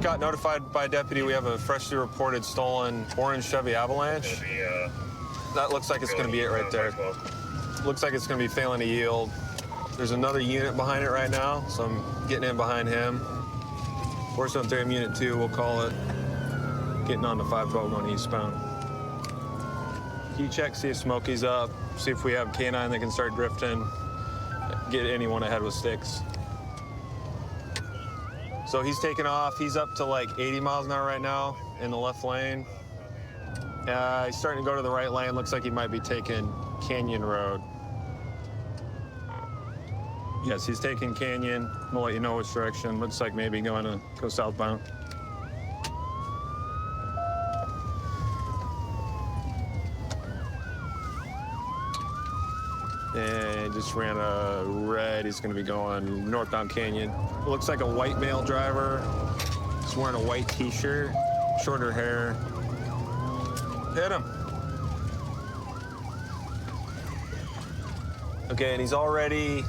got notified by a deputy we have a freshly reported stolen orange Chevy Avalanche. That looks like it's going to be it right there. Looks like it's going to be failing to yield. There's another unit behind it right now, so I'm getting in behind him. 473 Unit 2, we'll call it. Getting on to 512 going eastbound. Key check, see if Smokey's up, see if we have K9 that can start drifting, get anyone ahead with sticks. So he's taking off. He's up to like 80 miles an hour right now in the left lane. He's starting to go to the right lane. Looks like he might be taking Canyon Road. Yes, he's taking Canyon. We'll let you know which direction. Looks like maybe going to go southbound. And just ran a red. He's going to be going northbound Canyon. It looks like a white male driver. He's wearing a white T-shirt, shorter hair. Hit him. Okay, and he's already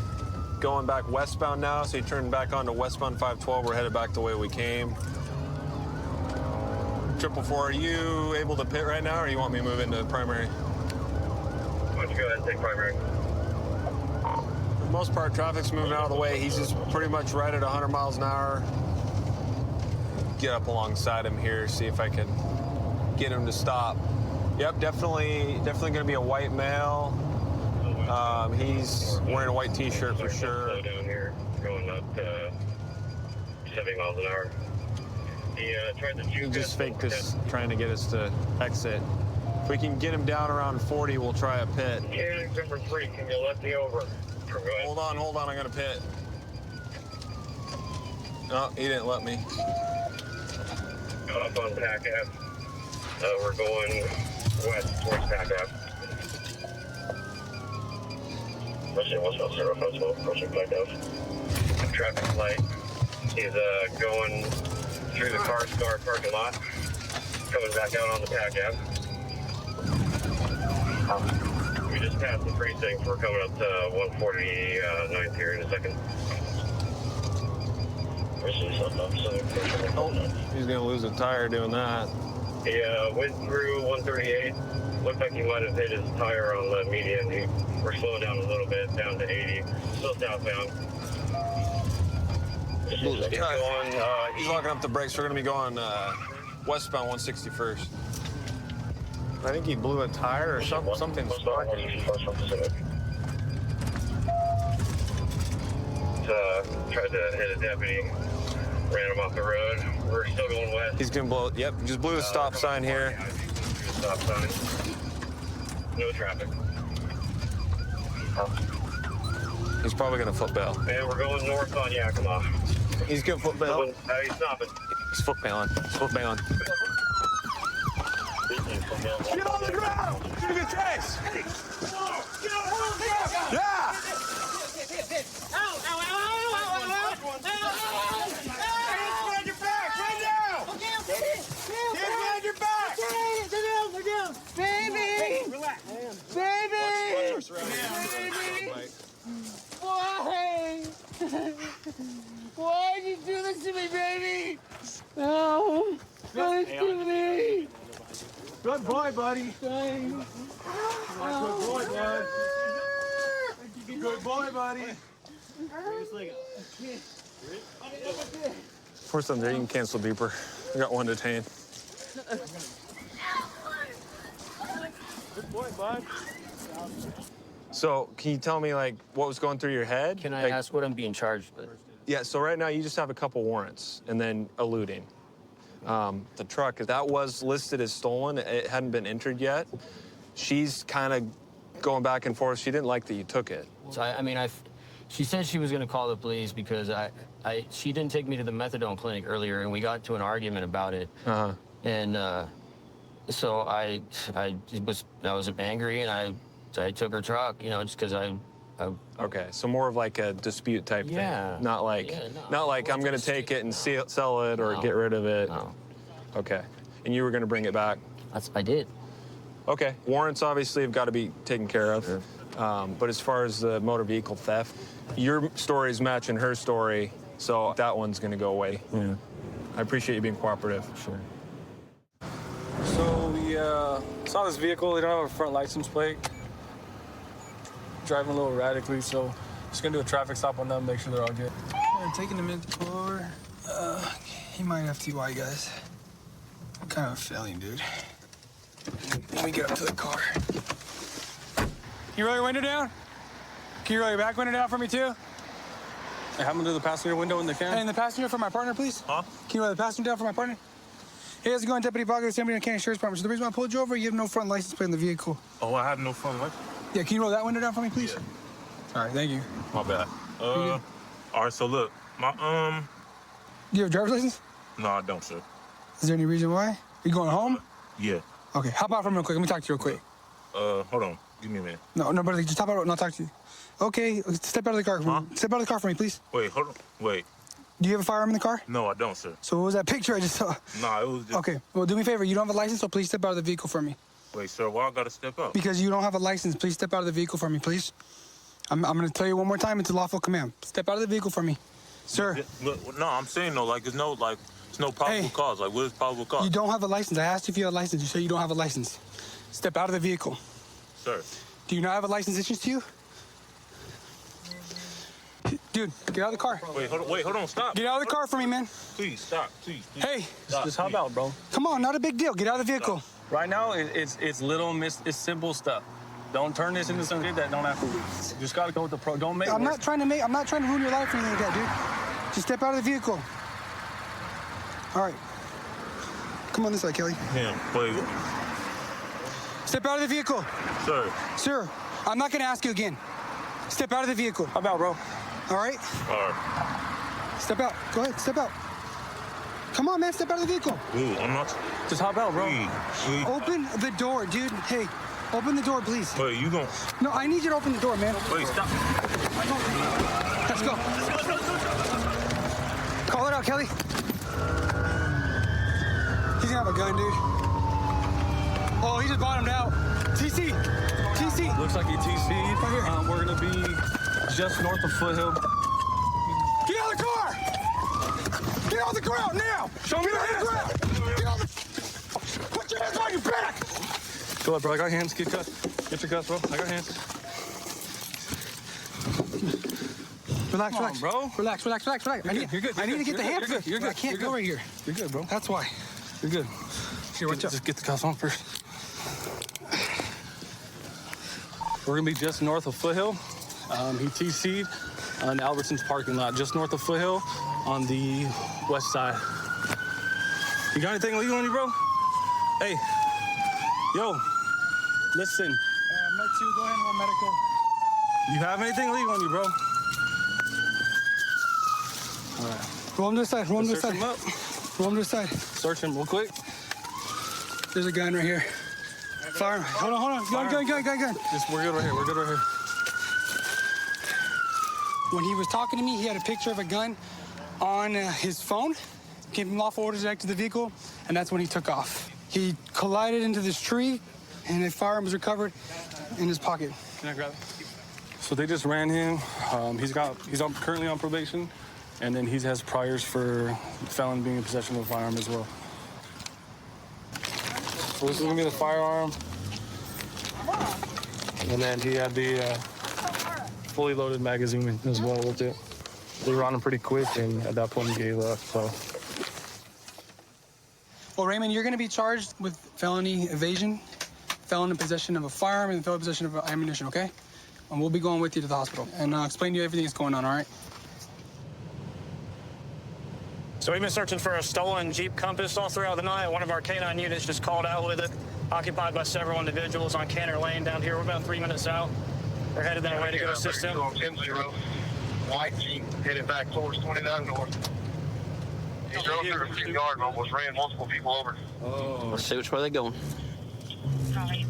going back westbound now, so he turned back onto westbound 512. We're headed back the way we came. 444, are you able to pit right now, or you want me to move into primary? Why don't you go ahead and take primary? For the most part, traffic's moving out of the way. He's just pretty much right at 100 miles an hour. Get up alongside him here, see if I can get him to stop. Yep, definitely gonna be a white male. He's wearing a white T-shirt for sure. Slow down here, going up 70 miles an hour. He tried to He just faked us, trying to get us to exit. If we can get him down around 40, we'll try a pit. Yeah, number 3, can you let me over? Hold on, I'm gonna pit. No, he didn't let me. Up on Pack Ave. We're going west towards Pack Ave. Rushing westbound 0512, rushing Pack Ave. Traffic light. He's going through the car parking lot, coming back out on the Pack Ave. We just passed the precinct. We're coming up to 149th here in a second. Oh, he's gonna lose a tire doing that. He went through 138. Looked like he might have hit his tire on the median. We're slowing down a little bit, down to 80. Still southbound. He's locking up the brakes. We're gonna be going westbound 161st. I think he blew a tire or something sparking. Tried to hit a deputy, ran him off the road. We're still going west. He's gonna blow. Yep, just blew the stop sign here. Stop sign. No traffic. He's probably gonna foot bail. And we're going north on Yakima. He's gonna foot bail. He's stopping. He's foot bailing. He's foot bailing. Get on the ground! Give me a chase! Yeah! Baby! Why? Why'd you do this to me, baby? No. Don't do me. Good boy, buddy. Thanks. Good boy, bud. Good boy, buddy. Force them there, you can cancel beeper. We got one detained. Good boy, bud. So, can you tell me, like, what was going through your head? Can I ask what I'm being charged with? Yeah, so right now you just have a couple warrants and then eluding. The truck, that was listed as stolen. It hadn't been entered yet. She's kind of going back and forth. She didn't like that you took it. So, she said she was going to call the police because she didn't take me to the methadone clinic earlier, and we got to an argument about it. Uh-huh. And so I was angry, and I took her truck, just because I. Okay, so more of like a dispute type thing. Not like, no, I'm going to take it and sell it or get rid of it. No. Okay, and you were going to bring it back. I did. Okay, warrants obviously have got to be taken care of. Sure. But as far as the motor vehicle theft, your story's matching her story, so that one's going to go away. Yeah. I appreciate you being cooperative. Sure. So we saw this vehicle. They don't have a front license plate. Driving a little erratically, so just gonna do a traffic stop on them, make sure they're all good. Yeah, taking him in to pull over. He might have TY, guys. I'm kind of a feeling, dude. Let me get up to the car. Can you roll your window down? Can you roll your back window down for me, too? Hey, have them do the passenger window when they can. Hey, and the passenger for my partner, please? Huh? Can you roll the passenger down for my partner? Hey, how's it going, Deputy Parker? Somebody in Cannon Sheriff's Department. So the reason why I pulled you over, you have no front license plate in the vehicle. Oh, I have no fun. What? Yeah, can you roll that window down for me, please? Yeah. All right, thank you. My bad. All right, so look, my Do you have a driver's license? no, I don't, sir. Is there any reason why? You going home? Yeah. Okay, hop out for me real quick. Let me talk to you real quick. Hold on. Give me a minute. No, brother, just hop out and I'll talk to you. Okay, step out of the car. Huh? Step out of the car for me, please. Wait, hold on. Wait. Do you have a firearm in the car? No, I don't, sir. So what was that picture I just saw? Nah, it was just. Okay, well, do me a favor. You don't have a license, so please step out of the vehicle for me. Wait, sir, why I gotta step up? Because you don't have a license, please step out of the vehicle for me, please. I'm going to tell you one more time. It's a lawful command. Step out of the vehicle for me. Sir, Look, no, I'm saying no. Like, it's no probable Hey. cause. Like, what is probable cause? you don't have a license. I asked you if you had a license. You said you don't have a license. Step out of the vehicle. Sir. Do you not have a license issued to you? Dude, get out of the car. Wait, hold on, stop. Get out of the car for me, man. Please, stop, please. Hey, Just hop out, bro. come on, not a big deal. Get out of the vehicle. Right now, it's it's simple stuff. Don't turn this into something that don't have to. You just gotta go with the pro. Don't make. I'm it not trying to ruin your life or anything like that, dude. Just step out of the vehicle. All right. Come on this side, Kelly. Him, wait, Step out of the vehicle. sir. Sir, I'm not gonna ask you again. Step out of the vehicle. Hop out, bro. All right? All right. Step out. Go ahead, step out. Come on, man, step out of the vehicle. Ooh, I'm not. Just hop out, bro. Please. Open the door, dude. Hey, open the door, please. Wait, you gon' No, I need you to open the door, man. wait, stop. Let's go. Call it out, Kelly. He's gonna have a gun, dude. Oh, he just bottomed out. TC. Looks like he TC'd. Right here. We're gonna be just north of Foothill. Get out of the car! Get out of the ground now! Show me Get your out of the hands. ground! Get out of the... Put your hands on your back! Go ahead, bro. I got hands. Get cuffs. Get your cuffs, bro. I got hands. Relax, Come on, bro. Relax. I need You're good. I need to get the hands. You're good. I can't go right here. You're good, bro. That's why. You're good. Here, watch out. Just get the cuffs on first. We're gonna be just north of Foothill. He TC'd on Albertson's parking lot, just north of Foothill on the west side. You got anything legal on you, bro? Hey, yo, listen. Med 2, go ahead and roll medical. You have anything legal on you, bro? Roll him to the side. Roll him to the Search side. him up. Roll him to the side. Search him real quick. There's a gun right here. Fire. Hold on. Gun. Just, we're good right here. We're good right here. When he was talking to me, he had a picture of a gun on his phone. Gave him lawful orders to exit the vehicle, and that's when he took off. He collided into this tree, and a firearm was recovered in his pocket. Can I grab it? So they just ran him. He's currently on probation, and then he has priors for felon being in possession of a firearm as well. So this is gonna be the firearm, and then he had the fully loaded magazine as well with it. They were on him pretty quick, and at that point he gave up. So Well, Raymond, you're going to be charged with felony evasion, felon in possession of a firearm, and felon in possession of ammunition, okay? And we'll be going with you to the hospital and explain to you everything that's going on, all right? So we've been searching for a stolen Jeep Compass all throughout the night. One of our K9 units just called out with it, occupied by several individuals on Canner Lane down here. We're about 3 minutes out. They're headed that way to go assist them. 10-0. White Jeep headed back towards 29 North. He drove through the 2 yard and almost ran multiple people over. Let's see which way they're going. County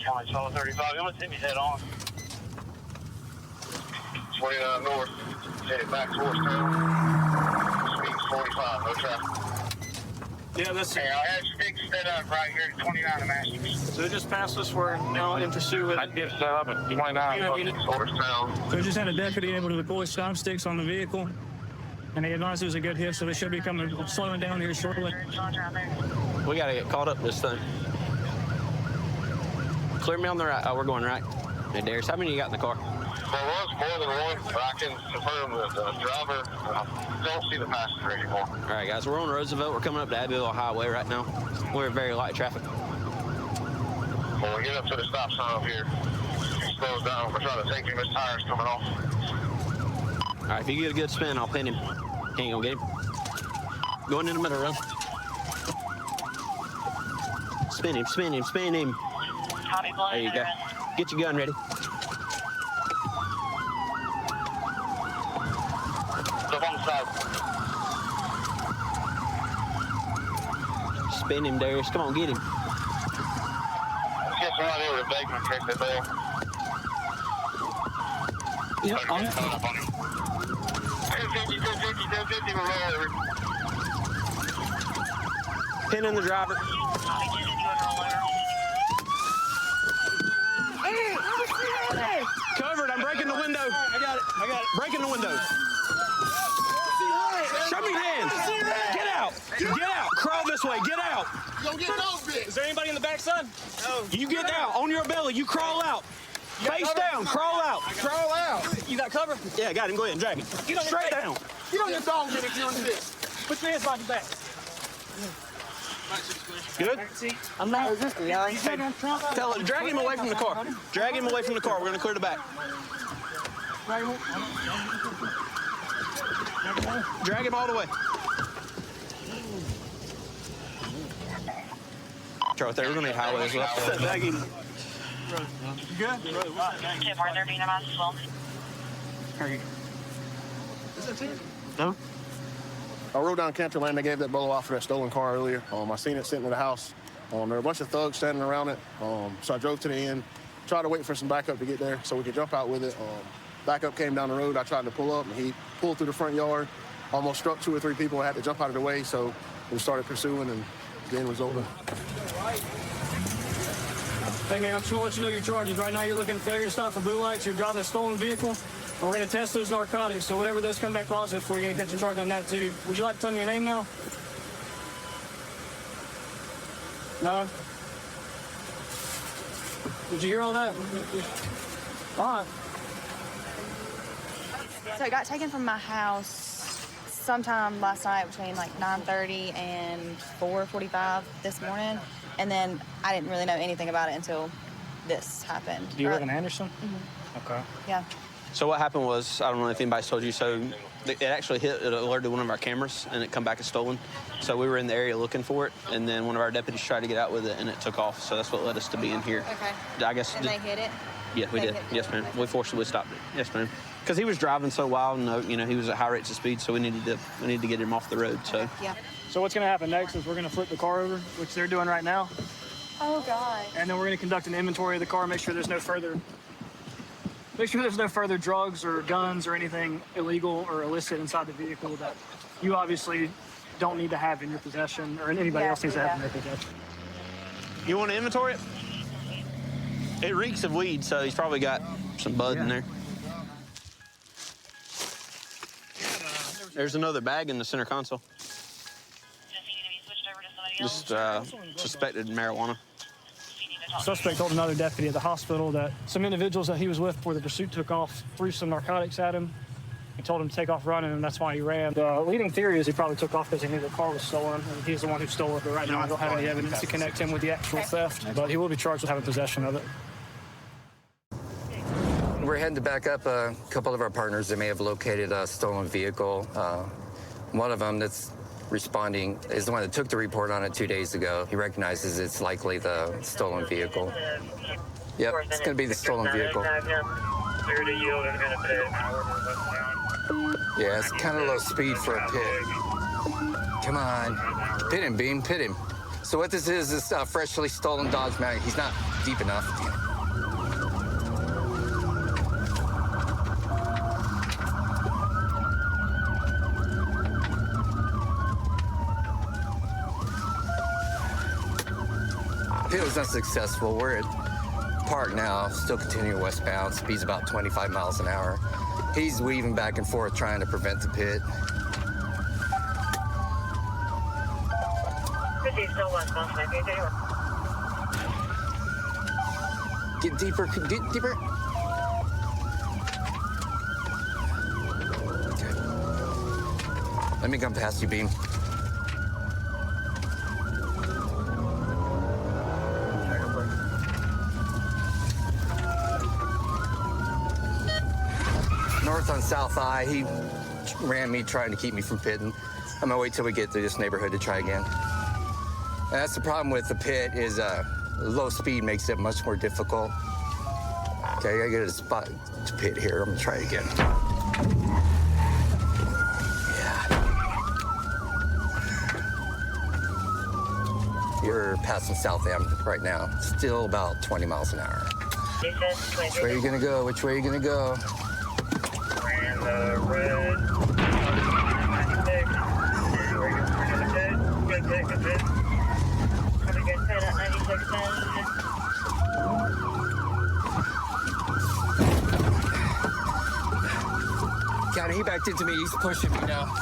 1235. You want to see me head on? 29 North. Headed back towards town. Speed's 45. No traffic. Yeah, that's Hey, I had sticks set up right here at 29 and Masters. So they just passed us. We're now in pursuit with. I did set up at 29 towards town. So we just had a deputy able to deploy stop sticks on the vehicle. And he advised it was a good hit, so they should be slowing down here shortly. We gotta get caught up this thing. Clear me on the right. Oh, we're going right. Hey, Darius, how many you got in the car? There was more than one, but I can confirm that the driver, don't see the passenger anymore. All right, guys, we're on Roosevelt. We're coming up to Abbeville Highway right now. We're in very light traffic. When we get up to the stop sign up here, he slows down. We're trying to take him. His tire's coming off. All right, if you get a good spin, I'll pin him. He ain't gonna get him. Going in the middle, run. Spin him, spin him, spin him. There you go. Get your gun ready. Up on the side. Spin him, Darius. Come on, get him. Let's get somebody over to Bakeman, check the bell. Yep, on it. 1050, 1050, 1050, we're rolling. Pin in the driver. Covered. I'm breaking the window. I got it. Breaking the window. Show me your hands. Get out. Get out. Crawl this way. Get out. Don't get no bit. Is there anybody in the back, son? No. You get out. On your belly. You crawl out. Face down. Crawl out. Crawl out. You got cover? Yeah, got him. Go ahead and drag him. Straight down. Get on your dog bit if you're on this. Put your hands behind your back. Good? I'm not resisting, y'all. Tell him. Drag him away from the car. Drag him away from the car. We're going to clear the back. Drag him all the way. Right there. We're going to need highway as well. Drag him. You good? No? I rode down Cantor Lane. They gave that bolo off for that stolen car earlier. I seen it sitting in the house. There were a bunch of thugs standing around it. So I drove to the end, tried to wait for some backup to get there so we could jump out with it. Backup came down the road. I tried to pull up, and he pulled through the front yard, almost struck 2 or 3 people. I had to jump out of the way, so we started pursuing, and the end was over. Hey, man, I'm just going to let you know your charges. Right now, you're looking at failure to stop for blue lights. You're driving a stolen vehicle. And we're going to test those narcotics. So whatever those come back positive for, you're going to get your charge on that, too. Would you like to tell me your name now? No? Did you hear all that? All right. So it got taken from my house sometime last night between like 9:30 and 4:45 this morning. And then I didn't really know anything about it until this happened. Do you live in Anderson? Mm-hmm. Okay. Yeah. So what happened was, I don't know if anybody's told you, so it actually it alerted one of our cameras, and it come back as stolen. So we were in the area looking for it, and then one of our deputies tried to get out with it, and it took off. So that's what led us to being here. Okay. I guess. And they hit it? Yeah, we did. Yes, ma'am. We forcibly stopped it. Yes, ma'am. Because he was driving so wild, and he was at high rates of speed, so we needed to get him off the road. So. Yeah. So what's going to happen next is we're going to flip the car over, which they're doing right now. Oh, God. And then we're going to conduct an inventory of the car, make sure there's no further drugs or guns or anything illegal or illicit inside the vehicle that you obviously don't need to have in your possession or anybody else needs to have in their possession. You want to inventory it? It reeks of weed, so he's probably got some bud in there. There's another bag in the center console. Just suspected marijuana. Suspect told another deputy at the hospital that some individuals that he was with before the pursuit took off threw some narcotics at him and told him to take off running, and that's why he ran. The leading theory is he probably took off because he knew the car was stolen, and he's the one who stole it. But right now, I don't have any evidence to connect him with the actual theft, but he will be charged with having possession of it. We're heading to back up a couple of our partners that may have located a stolen vehicle. One of them that's responding is the one that took the report on it 2 days ago. He recognizes it's likely the stolen vehicle. Yep, it's going to be the stolen vehicle. Yeah, it's kind of low speed for a pit. Come on. Pit him, Beam, pit him. So what this is freshly stolen Dodge Mag. He's not deep enough. It was unsuccessful. We're at park now, still continuing westbound. Speed's about 25 miles an hour. He's weaving back and forth trying to prevent the pit. Get deeper, get deeper. Okay. Let me come past you, Beam. North on South I, he ran me trying to keep me from pitting. I'm gonna wait till we get through this neighborhood to try again. And that's the problem with the pit is low speed makes it much more difficult. Okay, I gotta get a spot to pit here. I'm gonna try it again. Yeah. You're passing South Am right now. Still about 20 miles an hour. Which way are you gonna go? Which way are you gonna go? Red. Got it. He backed into me. He's pushing me now.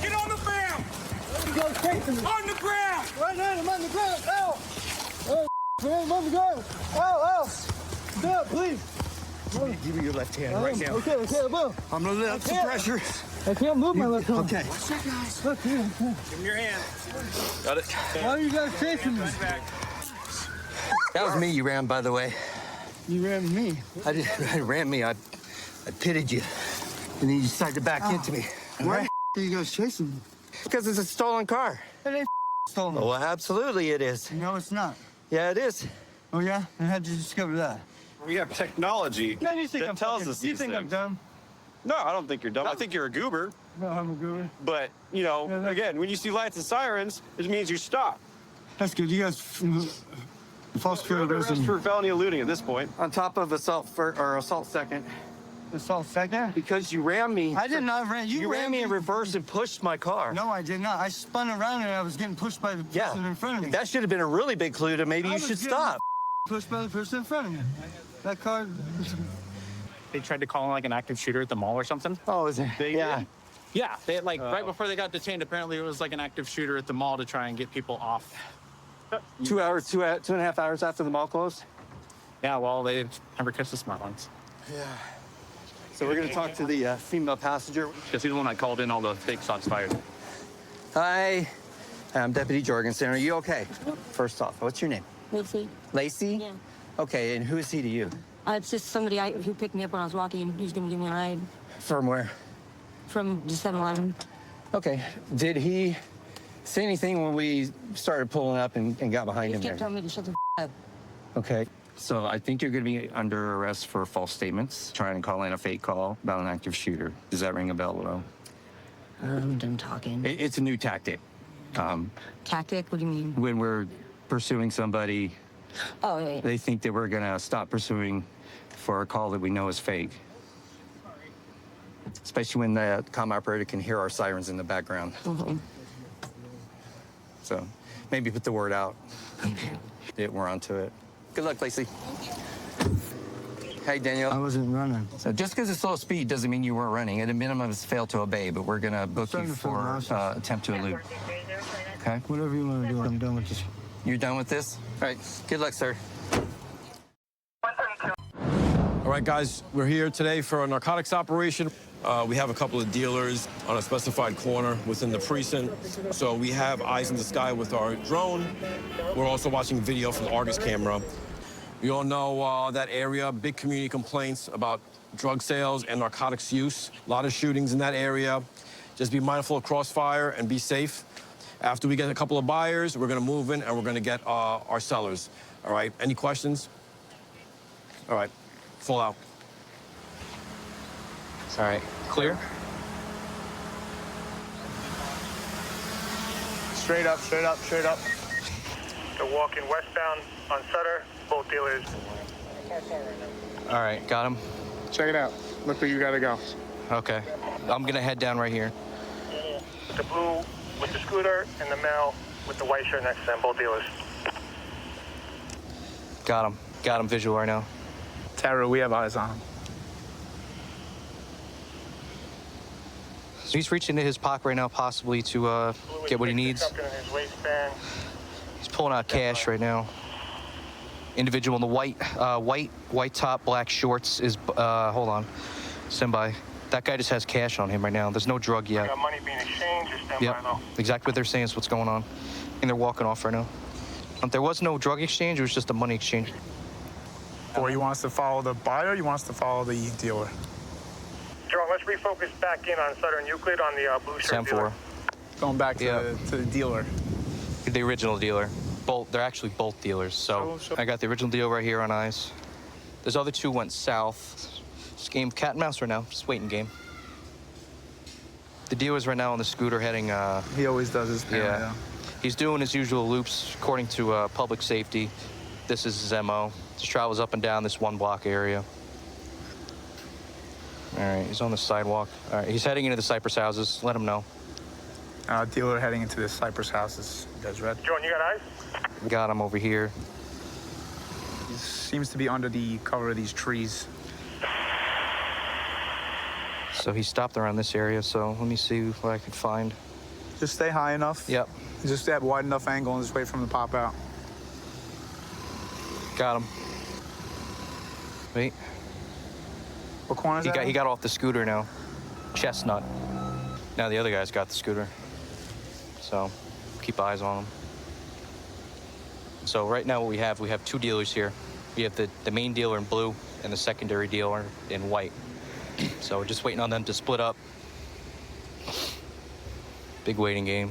Get on the ground! On the ground! Right now, I'm on the ground. Ow! Oh, man, I'm on the ground. Ow, ow! No, please. Give me your left hand right now. Okay, I will. I'm gonna let up some pressure. I can't move my left arm. Okay. Look here. Give him your hand. Got it. Why are you guys chasing me? That was me you ran, by the way. You ran me. I ran me. I pitted you. And then you decided to back into me. Why are you guys chasing me? Because it's a stolen car. It ain't stolen. Oh, absolutely it is. No, it's not. Yeah, it is. Oh, yeah? And how'd you discover that? We have technology Man, you think that I'm tells fucking, us you these think I'm things. dumb? No, I don't think you're dumb. I think you're a goober. No, I'm a goober. But, you know, again, when you see lights and sirens, it means you stop. That's good. You guys false You're under arrest arrest for felony eluding at this point. On top of assault second. assault second? Because you ran me. I did not ran. You ran me in reverse and pushed my car. No, I did not. I spun around and I was getting pushed by the person in front of me. That should have been a really big clue to maybe I you was should getting stop. Pushed by the person in front of me. That car. They tried to call in like an active shooter at the mall or something. Oh, is it? Yeah. Yeah, they like right before they got detained. Apparently, it was like an active shooter at the mall to try and get people off. 2 hours, 2.5 hours after the mall closed. Yeah, well, they never catch the smart ones. Yeah. So we're gonna talk to the female passenger. Because he's the one that called in all the fake shots fired. Hi, I'm Deputy Jorgensen. Are you okay? First off, what's your name? Lacey. Lacey? Yeah. Okay, and who is he to you? It's just somebody who picked me up when I was walking. He's gonna give me a ride From where? from the 7-Eleven. Okay. Did he say anything when we started pulling up and got behind He him kept there? telling me to shut the up. Okay. So I think you're going to be under arrest for false statements, trying to call in a fake call about an active shooter. Does that ring a bell at all? I'm done talking. It's a new tactic. Tactic? What do you mean? When we're pursuing somebody, Oh, yeah. they think that we're going to stop pursuing for a call that we know is fake. Especially when the comm operator can hear our sirens in the background. Mhm. So maybe put the word out that we're onto it. Good luck, Lacey. Hey, Daniel. I wasn't running. So just because it's low speed doesn't mean you weren't running. At a minimum, it's failed to obey, but we're going to book you for attempt to elude. Okay? Whatever you want to do, I'm done with this. You're done with this? All right. Good luck, sir. All right, guys, we're here today for a narcotics operation. We have a couple of dealers on a specified corner within the precinct. So we have eyes in the sky with our drone. We're also watching video from the Argus camera. We all know that area, big community complaints about drug sales and narcotics use. A lot of shootings in that area. Just be mindful of crossfire and be safe. After we get a couple of buyers, we're gonna move in and we're gonna get our sellers. All right, any questions? All right, full out. All right, clear? Straight up, straight up, straight up. They're walking westbound on Sutter, both dealers. All right, got him. Check it out. Look where you gotta go. Okay. I'm gonna head down right here. With the blue with the scooter and the male with the white shirt next to them, both dealers. Got him. Got him visual right now. Tara, we have eyes on him. So he's reaching into his pocket right now, possibly to get what he needs. Something in his waistband. He's pulling out cash right now. Individual in the white top, black shorts is, hold on, stand by. That guy just has cash on him right now. There's no drug yet. Got money being exchanged, just stand by Yep, though. exactly what they're saying is what's going on. And they're walking off right now. There was no drug exchange, it was just a money exchange. Or you want us to follow the buyer, or you want us to follow the dealer? Jerome, let's refocus back in on Sutter and Euclid on the blue shirt dealer. 10-4. Going back to the dealer. The original dealer. They're actually both dealers. So I got the original deal right here on eyes. Those other two went south. This game cat and mouse right now, just waiting game. The dealer's right now on the scooter heading. He always does his thing. Yeah. He's doing his usual loops according to public safety. This is his MO. Just travels up and down this one block area. All right, he's on the sidewalk. All right, he's heading into the Cypress houses. Let him know. Dealer heading into the Cypress houses. You guys read? John, you got eyes? Got him over here. He seems to be under the cover of these trees. So he stopped around this area, so let me see what I can find. Just stay high enough. Yep. Just at wide enough angle and just wait for him to pop out. Got him. Wait. What corner is that? He got off the scooter now. Chestnut. Now the other guy's got the scooter. So keep eyes on him. So right now what we have two dealers here. We have the main dealer in blue and the secondary dealer in white. So we're just waiting on them to split up. Big waiting game.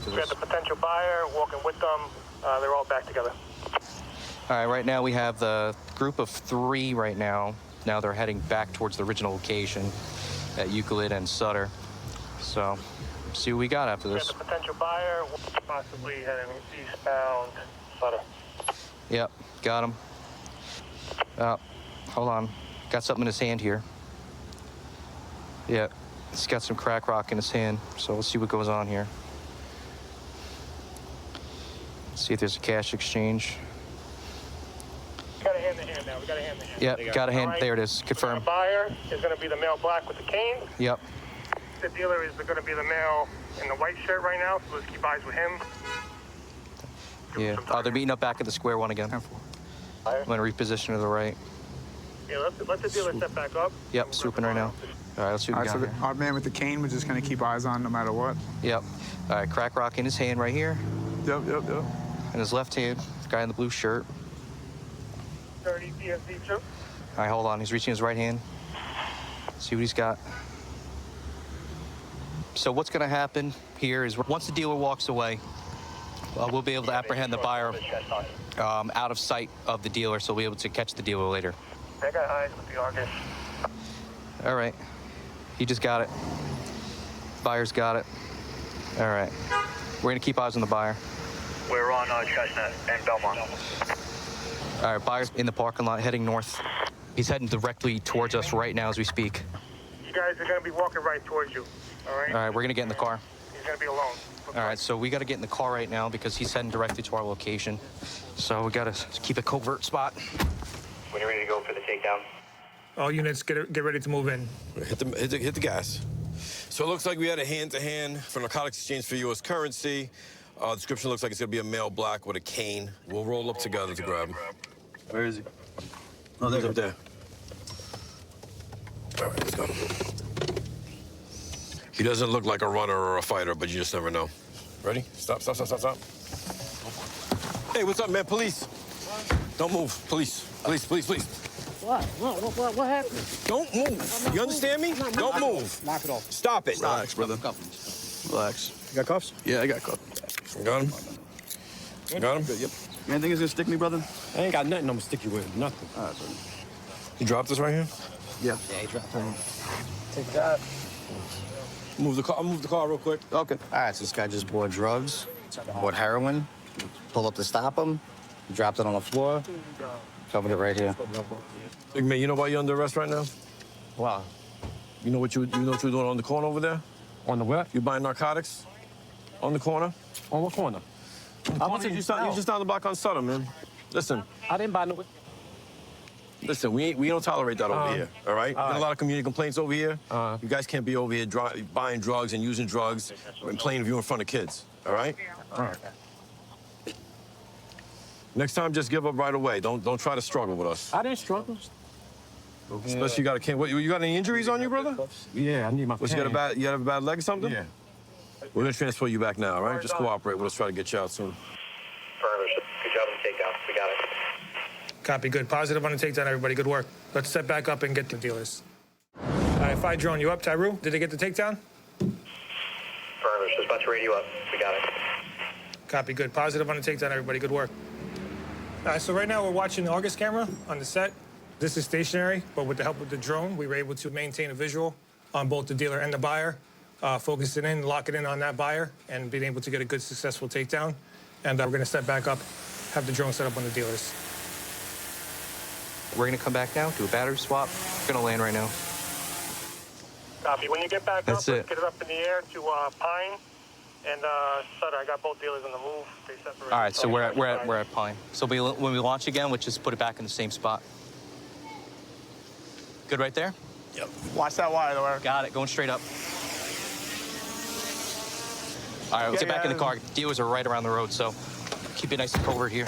We got the potential buyer walking with them. They're all back together. All right, right now we have the group of 3 right now. Now they're heading back towards the original location at Euclid and Sutter. So, see what we got after this. We got the potential buyer, possibly heading eastbound Sutter. Yep, got him. Hold on. Got something in his hand here. Yeah, he's got some crack rock in his hand. So we'll see what goes on here. See if there's a cash exchange. We got a hand in hand now. We got a hand in hand. Yep, got a hand. All right. There it is. Confirm. The buyer is going to be the male black with the cane. Yep. The dealer is going to be the male in the white shirt right now, so let's keep eyes with him. Yeah. Oh, they're meeting up back at the square one again. I'm going to reposition to the right. Yeah, let the dealer step back up. Yep, swooping right now. All right, let's see what we got So here. our man with the cane, we're just going to keep eyes on no matter what. Yep. All right, crack rock in his hand right here. Yep. In his left hand, guy in the blue shirt. 30 PSV, too. All right, hold on. He's reaching his right hand. See what he's got. So what's going to happen here is once the dealer walks away, we'll be able to apprehend the buyer out of sight of the dealer, so we'll be able to catch the dealer later. I got eyes with the Argus. All right. He just got it. Buyer's got it. All right. We're going to keep eyes on the buyer. We're on Chestnut and Belmont. All right, buyer's in the parking lot heading north. He's heading directly towards us right now as we speak. You guys are going to be walking right towards you, all right? All right, we're going to get in the car. He's going to be alone. All right, so we got to get in the car right now because he's heading directly to our location. So we got to keep a covert spot. When you're ready to go for the takedown. All units, get ready to move in. Hit the gas. So it looks like we had a hand-to-hand for narcotics exchange for U.S. currency. Description looks like it's going to be a male black with a cane. We'll roll up together to grab him. Where is he? Oh, there's up there. All right, let's go. He doesn't look like a runner or a fighter, but you just never know. Ready? Stop. Hey, what's up, man? Police. Don't move. Police. What? What happened? Don't move. You understand me? Don't move. Knock it off. Stop it. Relax, brother. Relax. You got cuffs? Yeah, I got cuffs. Got him? Got him? Good, yep. You ain't think it's gonna stick me, brother? I ain't got nothing I'm gonna stick you with. Nothing. All right, brother. You dropped this right here? Yeah. Yeah, he dropped it. Take that. Move the car. I'll move the car real quick. Okay. All right, so this guy just bought drugs, bought heroin, pulled up to stop him, dropped it on the floor, covered it right here. Big man, you know why you're under arrest right now? Wow. You know what you were doing on the corner over there? On the what? You buying narcotics? On the corner? On what corner? You just down the block on Sutter, man. Listen. I didn't buy no. Listen, we don't tolerate that over here, all right? We got a lot of community complaints over here. You guys can't be over here buying drugs and using drugs in plain view in front of kids, all right? All right. Next time, just give up right away. Don't try to struggle with us. I didn't struggle. Especially you got a cane. What, you got any injuries on you, brother? Yeah, I need my cane. You got a bad leg or something? Yeah. We're gonna transfer you back now, all right? Just cooperate with us, try to get you out soon. Good job on the takedown. We got it. Copy, good. Positive on the takedown, everybody. Good work. Let's step back up and get the dealers. All right, Fire Drone, you up? Tyru, did they get the takedown? Affirmative. Just about to radio up. We got it. Copy, good. Positive on the takedown, everybody. Good work. All right, so right now we're watching the Argus camera on the set. This is stationary, but with the help of the drone, we were able to maintain a visual on both the dealer and the buyer, focus it in, lock it in on that buyer, and being able to get a good, successful takedown. And we're gonna step back up, have the drone set up on the dealers. We're gonna come back now, do a battery swap. We're gonna land right now. Copy. When you get back That's up, it. let's get it up in the air to Pine and Sutter. I got both dealers on the move. They separated. All right, so we're at Pine. So when we launch again, we'll just put it back in the same spot. Good right there? Yep. Watch that wire, though. Got it, going straight up. All right, let's get back in the car. Dealers are right around the road, so keep it nice and covert here.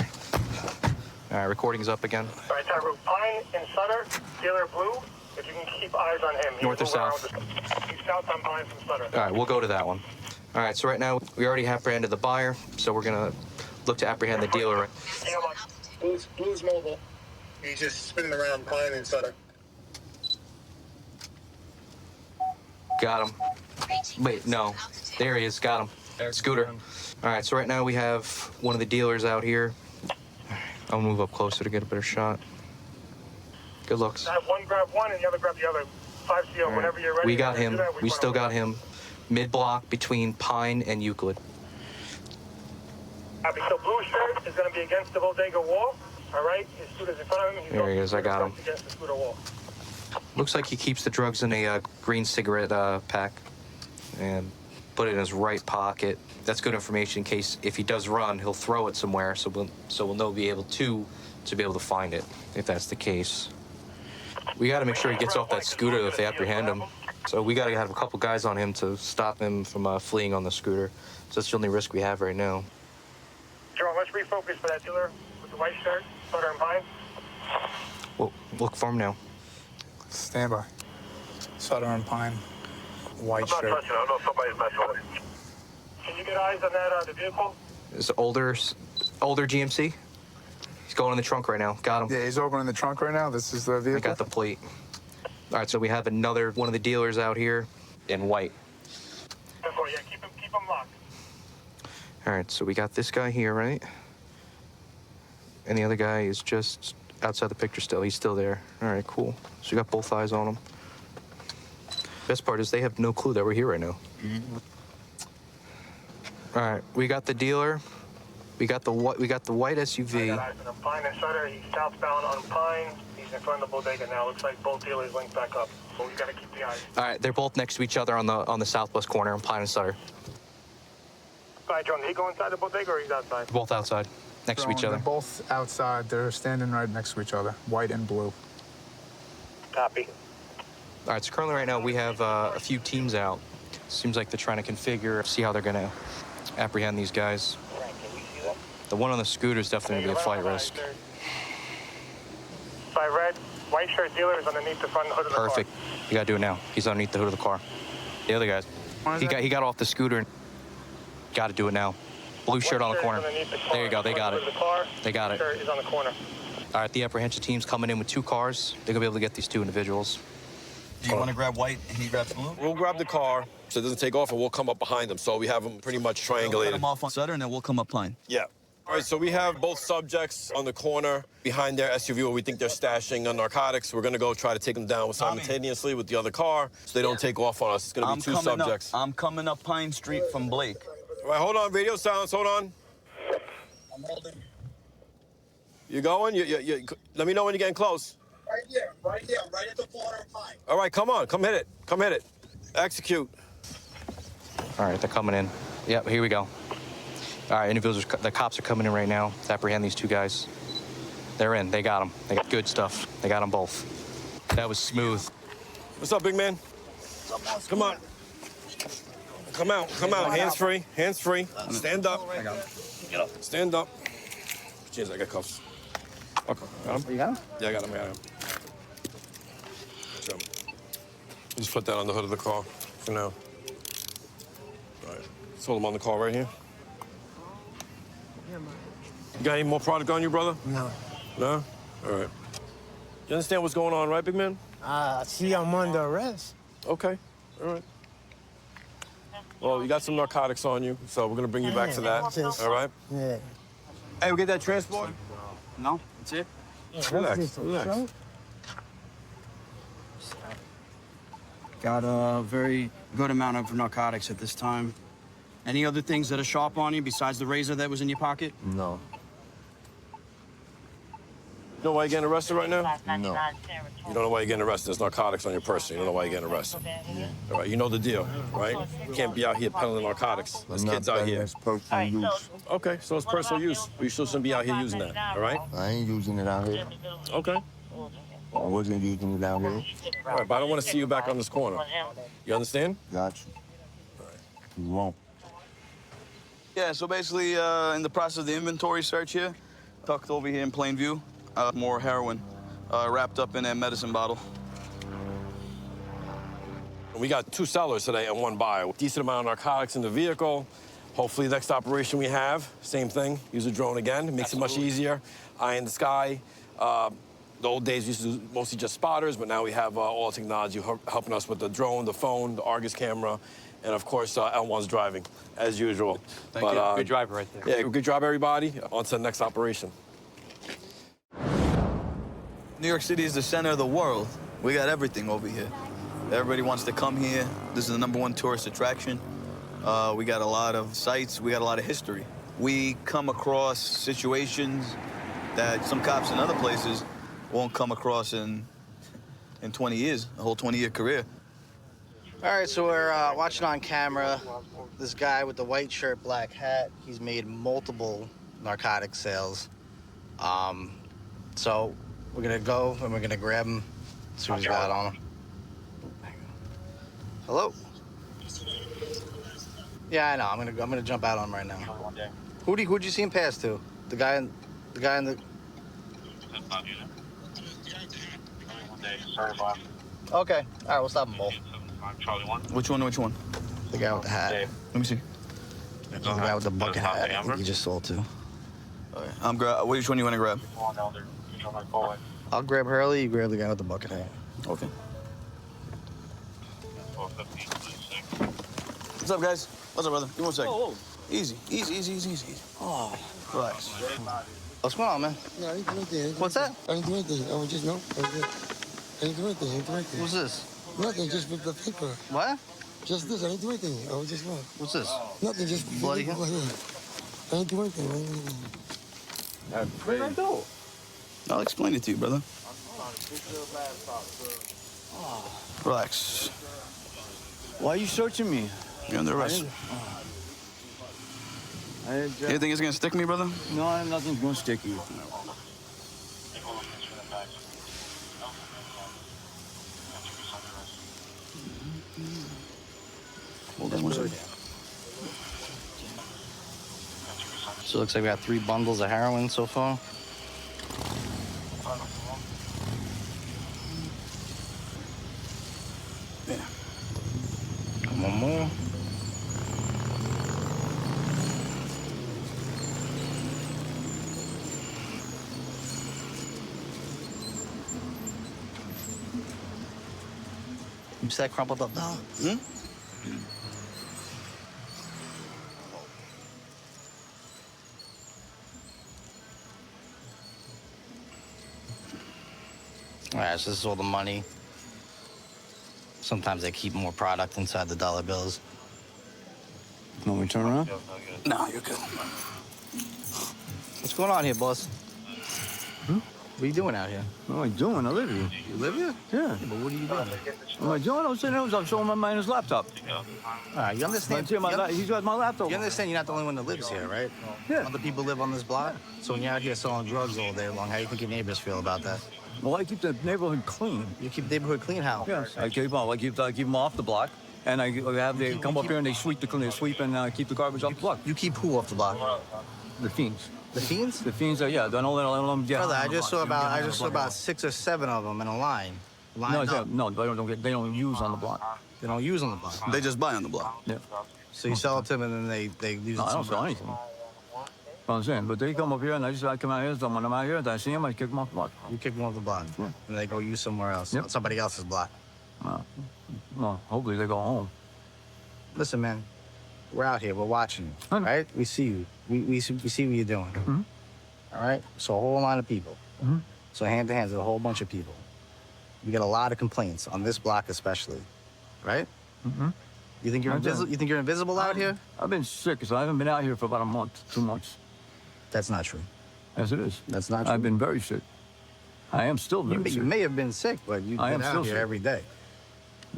All right, recording's up again. All right, Tyru. Pine and Sutter, dealer blue. If you can keep eyes on him. North or south? He's south on Pine from Sutter. All right, we'll go to that one. All right, so right now we already apprehended the buyer, so we're gonna look to apprehend the dealer. Blue's mobile. He's just spinning around Pine and Sutter. Got him. Wait, no. There he is. Got him. Scooter. All right, so right now we have one of the dealers out here. I'll move up closer to get a better shot. Good looks. Have one grab one and the other grab the other. 5CO, Right. whenever you're ready. We got him. That, We still got him. Mid-block between Pine and Euclid. Copy. So blue shirt is going to be against the bodega wall. All right? His scooter's in front of him. He's There he is. I got him. against the scooter wall. Looks like he keeps the drugs in a green cigarette pack and put it in his right pocket. That's good information in case if he does run, he'll throw it somewhere, so we'll know be able to find it if that's the case. We got to make sure he gets off that scooter if they apprehend him. So we got to have a couple guys on him to stop him from fleeing on the scooter. So that's the only risk we have right now. Jerome, let's refocus for that dealer with the white shirt, Sutter and Pine. Well, look for him now. Stand by. Sutter and Pine, white shirt. I don't know if somebody's messing with it. Can you get eyes on that the vehicle? It's an older GMC. He's going in the trunk right now. Got him. Yeah, he's over in the trunk right now. This is the vehicle. I got the plate. All right, so we have another one of the dealers out here in white. Yeah, keep him locked. All right, so we got this guy here, right? And the other guy is just outside the picture still. He's still there. All right, cool. So we got both eyes on him. Best part is they have no clue that we're here right now. All right, we got the dealer. We got the white SUV. I got eyes on him. Pine and Sutter. He's southbound on Pine. He's in front of the bodega now. Looks like both dealers linked back up. So we got to keep the eyes. All right, they're both next to each other on the southwest corner on Pine and Sutter. All right, John, did he go inside the bodega or he's outside? Both outside, next to each other. They're both outside. They're standing right next to each other, white and blue. Copy. All right, so currently right now we have a few teams out. Seems like they're trying to configure, see how they're going to apprehend these guys. The one on the scooter is definitely going to be a flight risk. By red, white shirt dealer is underneath the front hood of the car. Perfect. You got to do it now. He's underneath the hood of the car. The other guys. He got off the scooter. Got to do it now. Blue shirt on the corner. There you go. They got it. They got it. Shirt is on the corner. All right, the apprehension team's coming in with 2 cars. They're going to be able to get these 2 individuals. Do you want to grab white and he grabs blue? We'll grab the car so it doesn't take off, and we'll come up behind them. So we have them pretty much We'll cut triangulated. them off on Sutter, and then we'll come up Pine. Yeah. All right, so we have both subjects on the corner behind their SUV where we think they're stashing narcotics. We're going to go try to take them down simultaneously with the other car so they don't take off on us. It's going to be 2 subjects. I'm coming up Pine Street from Blake. All right, hold on. Radio silence. Hold on. I'm holding. You going? You let me know when you're getting close. Right here. I'm right at the corner of Pine. All right, come on. Come hit it. Come Come hit it. Execute. All right, they're coming in. Yep, here we go. All right, individuals, the cops are coming in right now to apprehend these two guys. They're in. They got them. They got good stuff. They got them both. That was smooth. What's up, big man? Come on. Come out. Come out. Hands free. Hands free. Stand up. I got him. Get up. Stand up. Cheers, I got cuffs. Okay. Got him? You got him? Yeah, I got him. I got him. Jump. Just put that on the hood of the car for now. All right. Let's hold him on the car right here. You got any more product on you, brother? No. No? All right. You understand what's going on, right, big man? See, I'm under arrest. Okay. All right. Well, you got some narcotics on you, so we're gonna bring you back to that. All right? Yeah. Hey, we get that transport? No, that's it. Relax, relax. Got a very good amount of narcotics at this time. Any other things that are sharp on you besides the razor that was in your pocket? No. You know why you're getting arrested right now? No. You don't know why you're getting arrested. There's narcotics on your person. You don't know why you're getting arrested. All right, you know the deal, right? You can't be out here peddling narcotics. There's kids out here. That's personal use. Okay, so it's personal use. But you still shouldn't be out here using that, all right? I ain't using it out here. Okay. I wasn't using it out here. All right, but I don't want to see you back on this corner. You understand? Got you. You won't. Yeah, so basically, in the process of the inventory search here, tucked over here in plain view, more heroin wrapped up in a medicine bottle. We got 2 sellers today and 1 buyer. Decent amount of narcotics in the vehicle. Hopefully, next operation we have, same thing. Use a drone again. It makes it much easier. Eye in the sky. The old days we used to do mostly just spotters, but now we have all technology helping us with the drone, the phone, the Argus camera, and of course, L1's driving, as usual. Thank you. Good driver right there. Yeah, good job, everybody. On to the next operation. New York City is the center of the world. We got everything over here. Everybody wants to come here. This is the #1 tourist attraction. We got a lot of sites. We got a lot of history. We come across situations that some cops in other places won't come across in 20 years, a whole 20-year career. All right, so we're watching on camera this guy with the white shirt, black hat. He's made multiple narcotic sales. So we're gonna go and we're gonna grab him as soon as we got on him. Hello? Yeah, I know. I'm gonna jump out on him right now. Who'd you see him pass to? The guy in the. Okay. All right, we'll stop them both. Which one? Which one? The guy with the hat. Let me see. The guy with the bucket hat. I think you just sold to. All right, which one you want to grab? I'll grab Hurley. You grab the guy with the bucket hat. Okay. What's up, guys? What's up, brother? Give me 1 second. Whoa. Easy, easy, easy, easy, easy. Oh, relax. What's going on, man? No, I ain't doing anything. What's that? I ain't doing anything. I was just, no. I ain't doing anything. I ain't doing anything. What's this? Nothing, just with the paper. What? Just this. I ain't doing anything. I was just what? What's this? Nothing, just Bloody hell. I ain't doing anything. I ain't doing anything. Where did I go? I'll explain it to you, brother. Relax. Why are you searching me? You're under arrest. You think it's gonna stick me, brother? No, nothing's gonna stick you. Hold on 1 second. So it looks like we got 3 bundles of heroin so far. Yeah. One more. You see that crumpled up dollar? Hmm? All right, so this is all the money. Sometimes they keep more product inside the dollar bills. You want me to turn around? No, you're good. What's going on here, boss? What are you doing out here? What am I doing? I live here. You live here? Yeah. But what are you doing? What am I doing? I'm sitting here. I'm showing my man his laptop. All right, you understand? He's got my laptop. You understand you're not the only one that lives here, right? Yeah. Other people live on this block. So when you're out here selling drugs all day long, how do you think your neighbors feel about that? Well, I keep the neighborhood clean. You keep the neighborhood clean how? Yes. I keep them off the block. And I have they come up here and they sweep and keep the garbage off the block. You keep who off the block? The fiends. The fiends? The fiends are Don't let them get. Brother, I just saw about 6 or 7 of them in a line. No, they don't use on the block. They don't use on the block. They just buy on the block. Yeah. So you sell it to them and then they use it. No, I don't sell anything. I'm saying, but they come up here and I come out here. So when I'm out here, I see them, I kick them off the block. You kick them off the block, and they go use somewhere else, on somebody else's block. No, hopefully they go home. Listen, man, we're out here. We're watching you, right? We see you. We see what you're doing. Mm-hmm. All right? So a whole line of people. Mm-hmm. So hand to hand, there's a whole bunch of people. We get a lot of complaints on this block especially, right? Mm-hmm. You think you're invisible? You think you're invisible out here? I've been sick, so I haven't been out here for about a month, 2 months. That's not true. Yes, it is. That's not true. I've been very sick. I am still very sick. You may have been sick, but you've been out here every day.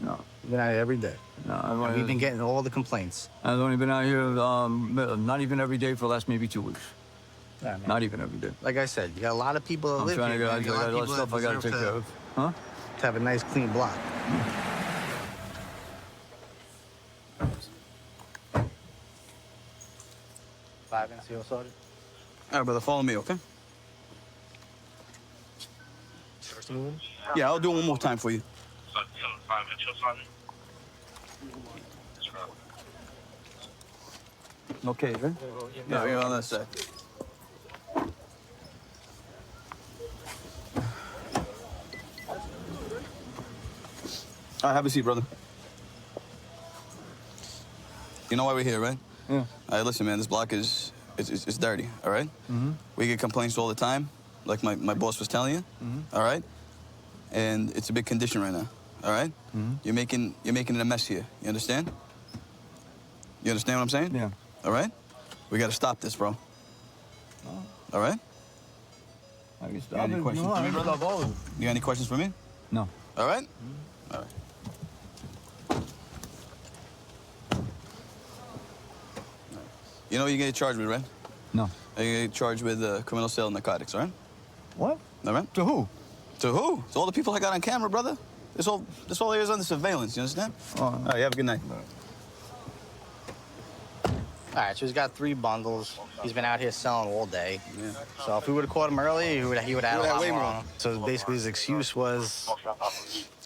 No. You've been out here every day. No, we've been getting all the complaints. I've only been out here not even every day for the last maybe 2 weeks. Yeah, not even every day. Like I said, you got a lot of people that live here. I got a lot of stuff I got to take care of. Huh? To have a nice, clean block. Five NCO Sergeant. All right, brother, follow me, okay? Yeah, I'll do it one more time for you. Okay, right? Yeah, we're on that side. All right, have a seat, brother. You know why we're here, right? Yeah. All right, listen, man, this block is it's dirty, all right? Mm-hmm. We get complaints all the time, like my boss was telling you, all right? And it's a big condition right now, all right? Mm-hmm. You're making it a mess here, you understand? You understand what I'm saying? Yeah. All right? We gotta stop this, bro. All right? I can You stop got any it. questions No, for I me, can brother? stop all of it. You got any questions for me? No. All right? All right. You know what you get charged with, right? No. You get charged with criminal sale of narcotics, all right? What? All right? To who? To who? To all the people I got on camera, brother. This whole area is under surveillance, you understand? All right, you have a good night. All right, so he's got 3 bundles. He's been out here selling all day. Yeah. So if we would have caught him early, he would have had a lot more on him. So basically his excuse was...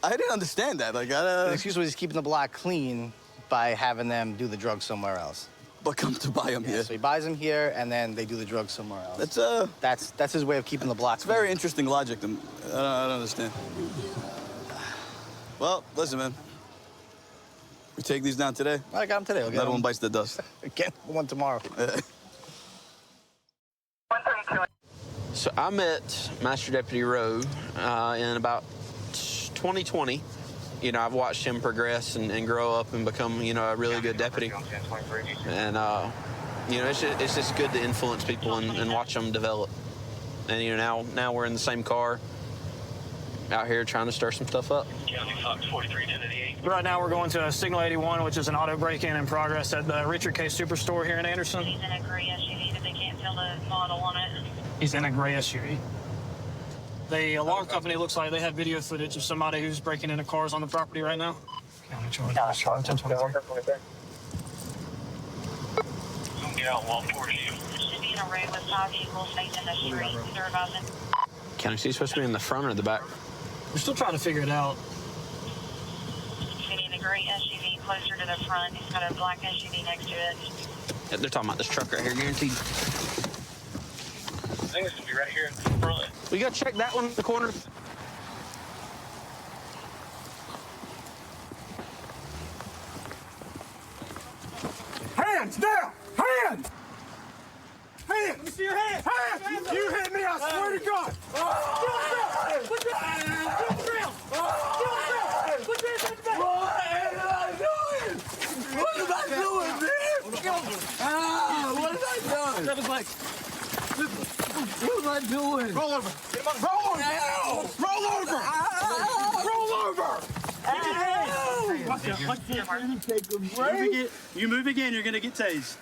I didn't understand that. His excuse was he's keeping the block clean by having them do the drugs somewhere else. But come to buy them here. So he buys them here, and then they do the drugs somewhere else. That's his way of keeping the block clean. It's very interesting logic. I don't understand. Well, listen, man. We take these down today. I got them today. We'll get Another one bites the dust. Get one tomorrow. So I met Master Deputy Rowe in about 2020. You know, I've watched him progress and grow up and become, you know, a really good deputy. And, you know, it's just good to influence people and watch them develop. And, you know, now we're in the same car out here trying to stir some stuff up. Right now we're going to Signal 81, which is an auto break-in in progress at the Richard K. Superstore here in Anderson. He's in a gray SUV, but they can't tell the model on it. He's in a gray SUV. The alarm company looks like they have video footage of somebody who's breaking into cars on the property right now. Should be an array with 5 vehicles facing the street. They're about to... County, is he supposed to be in the front or the back? We're still trying to figure it out. We need a gray SUV closer to the front. He's got a black SUV next to it. Yeah, they're talking about this truck right here, guaranteed. I think it's gonna be right here in front. We gotta check that one in the corner. Hands down! Hands! Hands! Let me see your hands! Hands! You hit me, I swear to God! Put your hands on the ground! Put your hands on the ground! What am I doing, man? What am I doing? What am I doing? Roll over. Roll on! Roll over! Roll over! You move again, you're gonna get tased.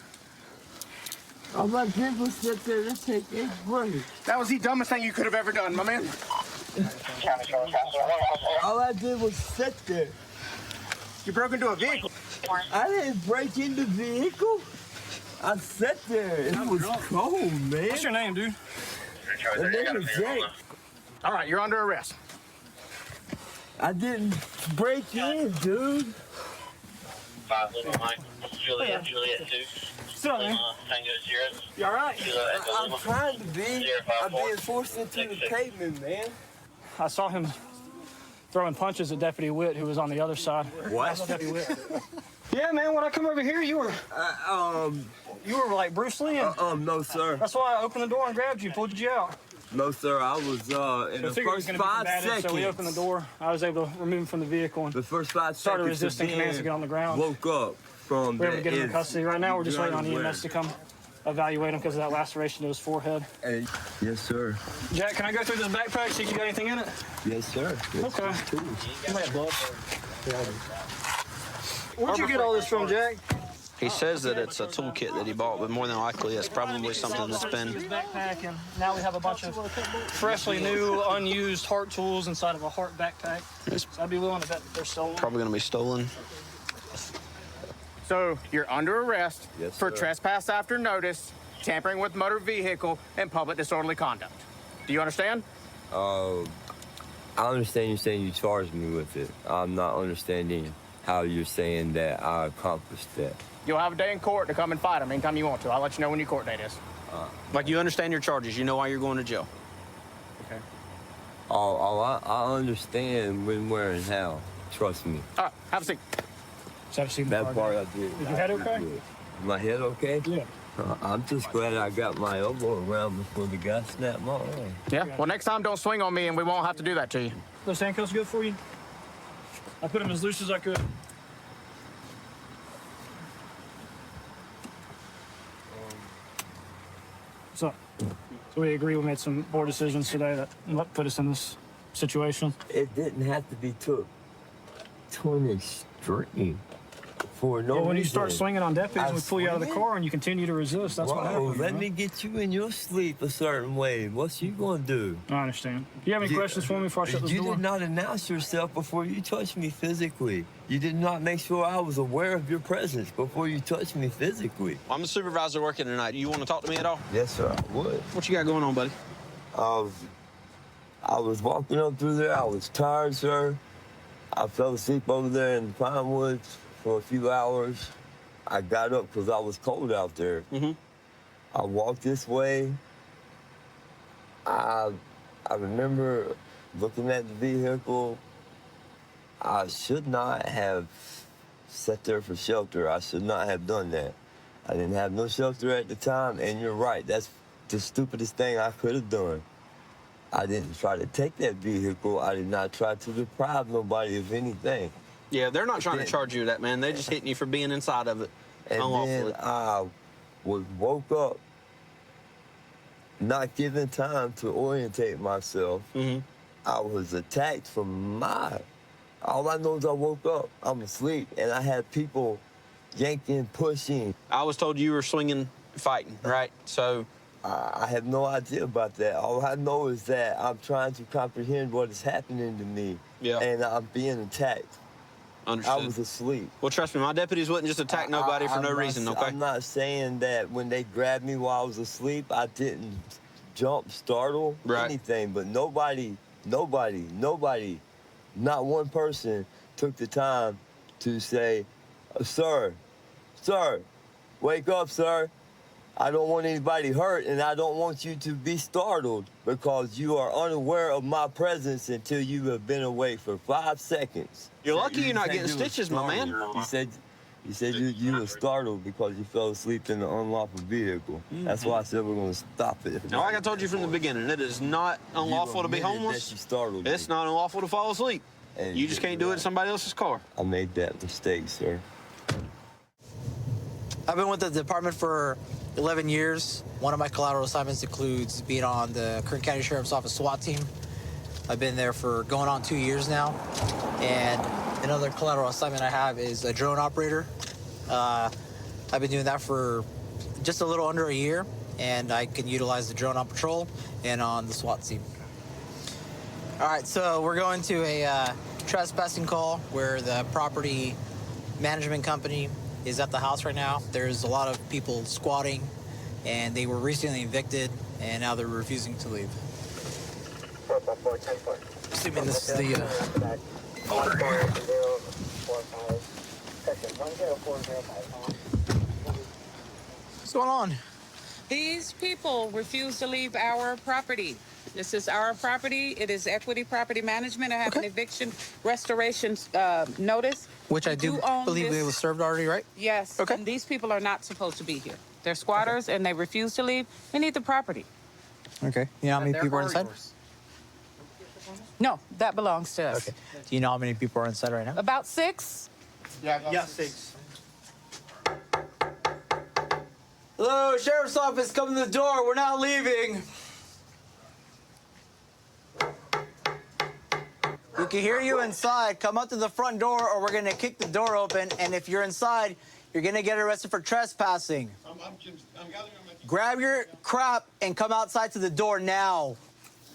All my people sit there to take a break. That was the dumbest thing you could have ever done, my man. All I did was sit there. You broke into a vehicle. I didn't break in the vehicle. I sat there. It was cold, man. What's your name, dude? The name is Jake. All right, you're under arrest. I didn't break in, dude. 5 Lima Mike. Juliet 2. So, man. Tango 0. You all right? I'm trying to be. I'm being forced into the pavement, man. I saw him throwing punches at Deputy Witt, who was on the other side. What? Deputy Witt. Yeah, man. When I come over here, you were like Bruce Lee. And no, sir. that's why I opened the door and grabbed you, pulled you out. No, sir. I was in the first 5 seconds. So we opened the door. I was able to remove him from the vehicle and the first 5 seconds. Started resisting commands to get on the ground. Woke up from. We were able to get him in custody. Right now, we're just waiting on EMS to come evaluate him because of that laceration to his forehead. Yes, sir. Jack, can I go through this backpack, see if you got anything in it? Yes, sir. Yes, Okay. sir. Where'd you get all this from, Jack? He says that it's a toolkit that he bought, but more than likely it's probably something that's been... His backpack, and now we have a bunch of freshly new, unused heart tools inside of a heart backpack. So I'd be willing to bet that they're stolen. Probably going to be stolen. So you're under arrest for sir. trespass after notice, tampering with motor vehicle, and public disorderly conduct. Do you understand? I understand you're saying you charged me with it. I'm not understanding how you're saying that I accomplished that. You'll have a day in court to come and fight him anytime you want to. I'll let you know when your court date is. Like, you understand your charges. You know why you're going to jail. Okay. I understand when, where, and how. Trust me. All right, have a seat. Have a seat. That part I did. Is your head okay? My head okay? Yeah. I'm just glad I got my elbow around before the guy snapped my arm. Yeah? Well, next time, don't swing on me, and we won't have to do that to you. Those handcuffs good for you? I put them as loose as I could. So we agree we made some poor decisions today that put us in this situation. It didn't have to be took to an extreme for no reason. When you start swinging on deputies, we pull you out of the car and you continue to resist. That's what happens. Let me get you in your sleep a certain way. What's you gonna do? I understand. Do you have any questions for me before I shut this door? You did not announce yourself before you touched me physically. You did not make sure I was aware of your presence before you touched me physically. I'm the supervisor working tonight. You want to talk to me at all? Yes, sir, I would. What you got going on, buddy? I was walking up through there. I was tired, sir. I fell asleep over there in the pine woods for a few hours. I got up because I was cold out there. I walked this way. I remember looking at the vehicle. I should not have sat there for shelter. I should not have done that. I didn't have no shelter at the time, and you're right. That's the stupidest thing I could have done. I didn't try to take that vehicle. I did not try to deprive nobody of anything. Yeah, they're not trying to charge you that, man. They're just hitting you for being inside of it unlawfully. Then I woke up, not given time to orientate myself. I was attacked from my... All I know is I woke up, I'm asleep, and I had people yanking, pushing. I was told you were swinging, fighting, right? So... I have no idea about that. All I know is that I'm trying to comprehend what is happening to me. Yeah. And I'm being attacked. Understood. I was asleep. Well, trust me, my deputies wouldn't just attack nobody for no reason, okay? I'm not saying that when they grabbed me while I was asleep, I didn't jump, startle, anything. But nobody, not one person took the time to say, sir, wake up, sir. I don't want anybody hurt, and I don't want you to be startled because you are unaware of my presence until you have been awake for 5 seconds. You're lucky you're not getting stitches, my man. You said you were startled because you fell asleep in an unlawful vehicle. That's why I said we're going to stop it. Now, like I told you from the beginning, it is not unlawful to be homeless. It's not unlawful to fall asleep. You just can't do it in somebody else's car. I made that mistake, sir. I've been with the department for 11 years. One of my collateral assignments includes being on the Kern County Sheriff's Office SWAT team. I've been there for going on 2 years now. And another collateral assignment I have is a drone operator. I've been doing that for just a little under a year, and I can utilize the drone on patrol and on the SWAT team. All right, so we're going to a trespassing call where the property management company is at the house right now. There's a lot of people squatting, and they were recently evicted, and now they're refusing to leave. Assuming this is the owner. What's going on? These people refuse to leave our property. This is our property. It is Equity Property Management. I have an eviction restoration notice. Which I do believe it was served already, right? Yes. Okay. And these people are not supposed to be here. They're squatters and they refuse to leave. We need the property. Okay. You know how many people are inside? No, that belongs to us. Okay. Do you know how many people are inside right now? About 6. Yeah, 6. Hello, Sheriff's Office, come to the door. We're not leaving. We can hear you inside. Come up to the front door or we're gonna kick the door open. And if you're inside, you're gonna get arrested for trespassing. Grab your crap and come outside to the door now.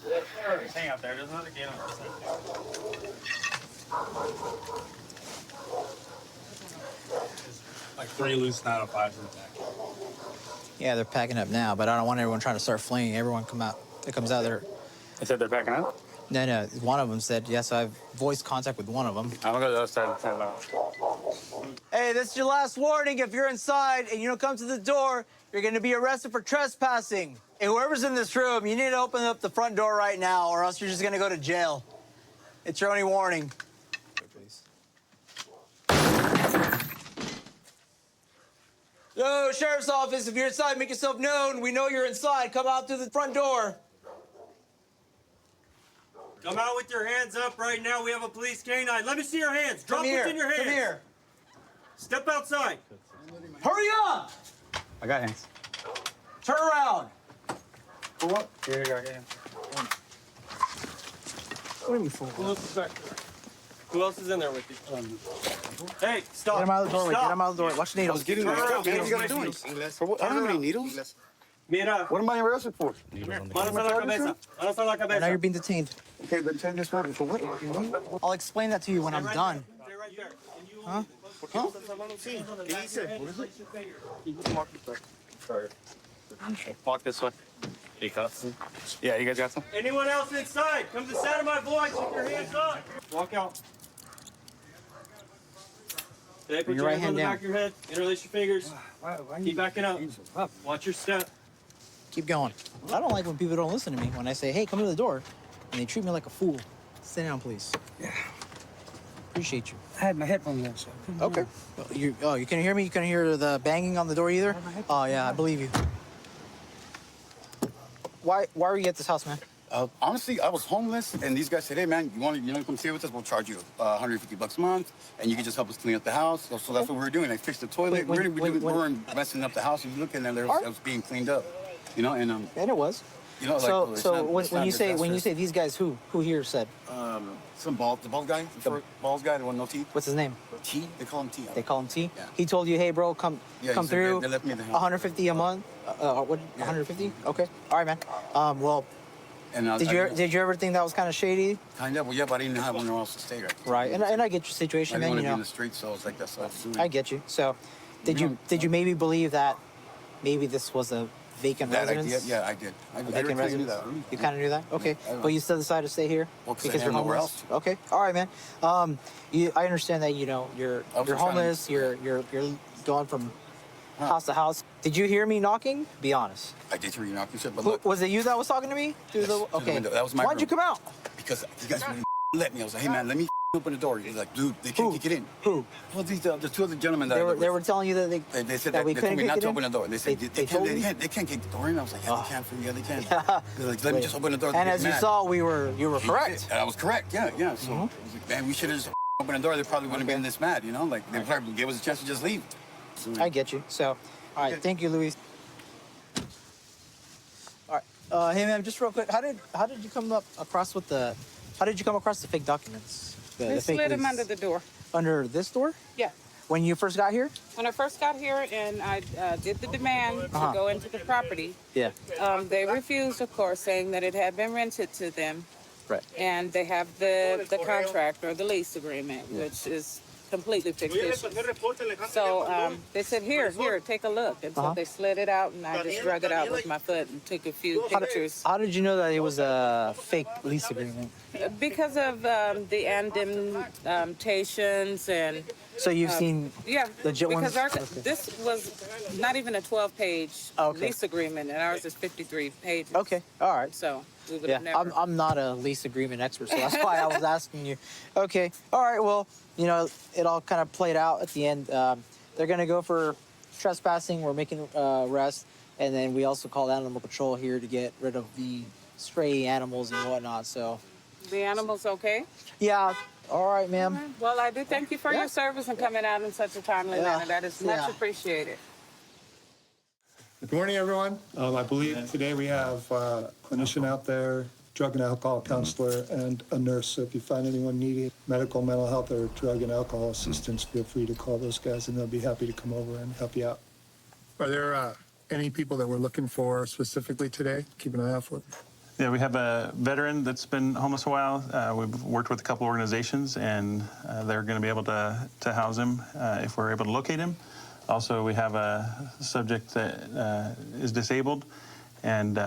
Yes, sir. Hang out there. There's another gate on the side. Like 3 loose, 9 5 in the back. Yeah, they're packing up now, but I don't want everyone trying to start fleeing. Everyone that comes out there. They said they're backing up? No. One of them said, yes, I've voiced contact with one of them. I'm gonna go to the other side of the tent. Hey, this is your last warning. If you're inside and you don't come to the door, you're gonna be arrested for trespassing. And whoever's in this room, you need to open up the front door right now or else you're just gonna go to jail. It's your only warning. Yo, Sheriff's Office, if you're inside, make yourself known. We know you're inside. Come out to the front door. Come out with your hands up right now. We have a police canine. Let me see your hands. Drop what's in your hands. Come here. Step outside. Hurry up! I got hands. Turn around. For what? Here you go. What are you for? Who else is in there with you? Hey, stop. Get him out of the doorway. Stop. Get him out of the doorway. Watch the needles. Turn around. What are you doing? For what? I don't have any needles. Mira. What am I arrested for? Manos a la cabeza. Manos a la cabeza. Now you're being detained. Okay, then take this weapon for what? I'll explain that to you when I'm done. Stay right there. Huh? Walk this way. Yeah, you guys got some? Anyone else inside? Come to the sound of my voice. Keep your hands up. Walk out. Okay, put your right hands on hand the down. back of your head. Interlace your fingers. Keep backing up. Watch your step. Keep going. I don't like when people don't listen to me. When I say, hey, come to the door, and they treat me like a fool. Sit down, please. Yeah. Appreciate you. I had my headphones on, so. Okay. You couldn't hear me? You couldn't hear the banging on the door either? Oh, yeah, I believe you. Why were you at this house, man? Honestly, I was homeless, and these guys said, "Hey, man, you want to come stay with us? We'll charge you $150 a month, and you can just help us clean up the house." So that's what we were doing. I fixed the toilet. We weren't messing up the house. If you look in there, it was being cleaned up, and And it was. So when you say these guys, who here said? The bald guy, the bald guy, the one no teeth. What's his name? T. They call him T. They call him T. Yeah. He told you, hey, bro, come through. They left me in the house. 150 a month. What? 150? Okay. All right, man. Well. And did you ever think that was kind of shady? Kind of. Well, yeah, but I didn't have anywhere else to stay. Right. And I get your situation, I man. didn't want to You be know. in the streets, so it's like that's what I was doing. I get you. So, did you maybe believe that maybe this was a vacant residence? Yeah, I did. I Vacant residence. You kind of knew that. Okay. But you still decided to stay here because I had nowhere else. Okay. All right, man. I understand that you're homeless. You're going from house to house. Did you hear me knocking? Be honest. I did hear you knocking, but look. Was it you that was talking to me? Yes, Okay. That was my Why'd you come out? Because you guys wouldn't let me. I was like, hey, man, let me open the door. He's like, dude, they can't kick it in. Who? Well, the two other gentlemen that they were telling you that they said that we they couldn't told me kick not it to in? open the door. They said they can't kick the door in. I was like, yeah, they can for you. Yeah, they can. Yeah. They're like, let me just open the door. And as you saw, you were correct. And I was correct. Yeah. So I was like, man, we should have just opened the door. They probably wouldn't have been this mad, you know? Like they probably gave us a chance to just leave. So, I get you. So, all right, thank you, Luis. All right, hey man, just real quick, how did you come up across with the How did you come across the fake documents? They slid them under the door. Under this door? Yeah. When you first got here? When I first got here and I did the demand to go into the property, Yeah. they refused, of course, saying that it had been rented to them. Right. And they have the contract or the lease agreement, which is completely fictitious. So they said, here, take a look. And so they slid it out, and I just drug it out with my foot and took a few pictures. How did you know that it was a fake lease agreement? Because of the indemnitations and... So you've seen legit ones? Because this was not even a 12-page lease agreement, and ours is 53 pages. Okay, all right. So we would have Yeah, never... I'm not a lease agreement expert, so that's why I was asking you. Okay, all right, well, you know, it all kind of played out at the end. They're going to go for trespassing. We're making arrests, and then we also called Animal Patrol here to get rid of the stray animals and whatnot, so... The animals okay? Yeah, all right, ma'am. Well, I do thank you for your service and coming out in such a timely manner. That is much appreciated. Good morning, everyone. I believe today we have a clinician out there, drug and alcohol counselor, and a nurse. So if you find anyone needing medical, mental health, or drug and alcohol assistance, feel free to call those guys, and they'll be happy to come over and help you out. Are there any people that we're looking for specifically today? Keep an eye out for. Yeah, we have a veteran that's been homeless a while. We've worked with a couple organizations, and they're going to be able to house him if we're able to locate him. Also, we have a subject that is disabled, and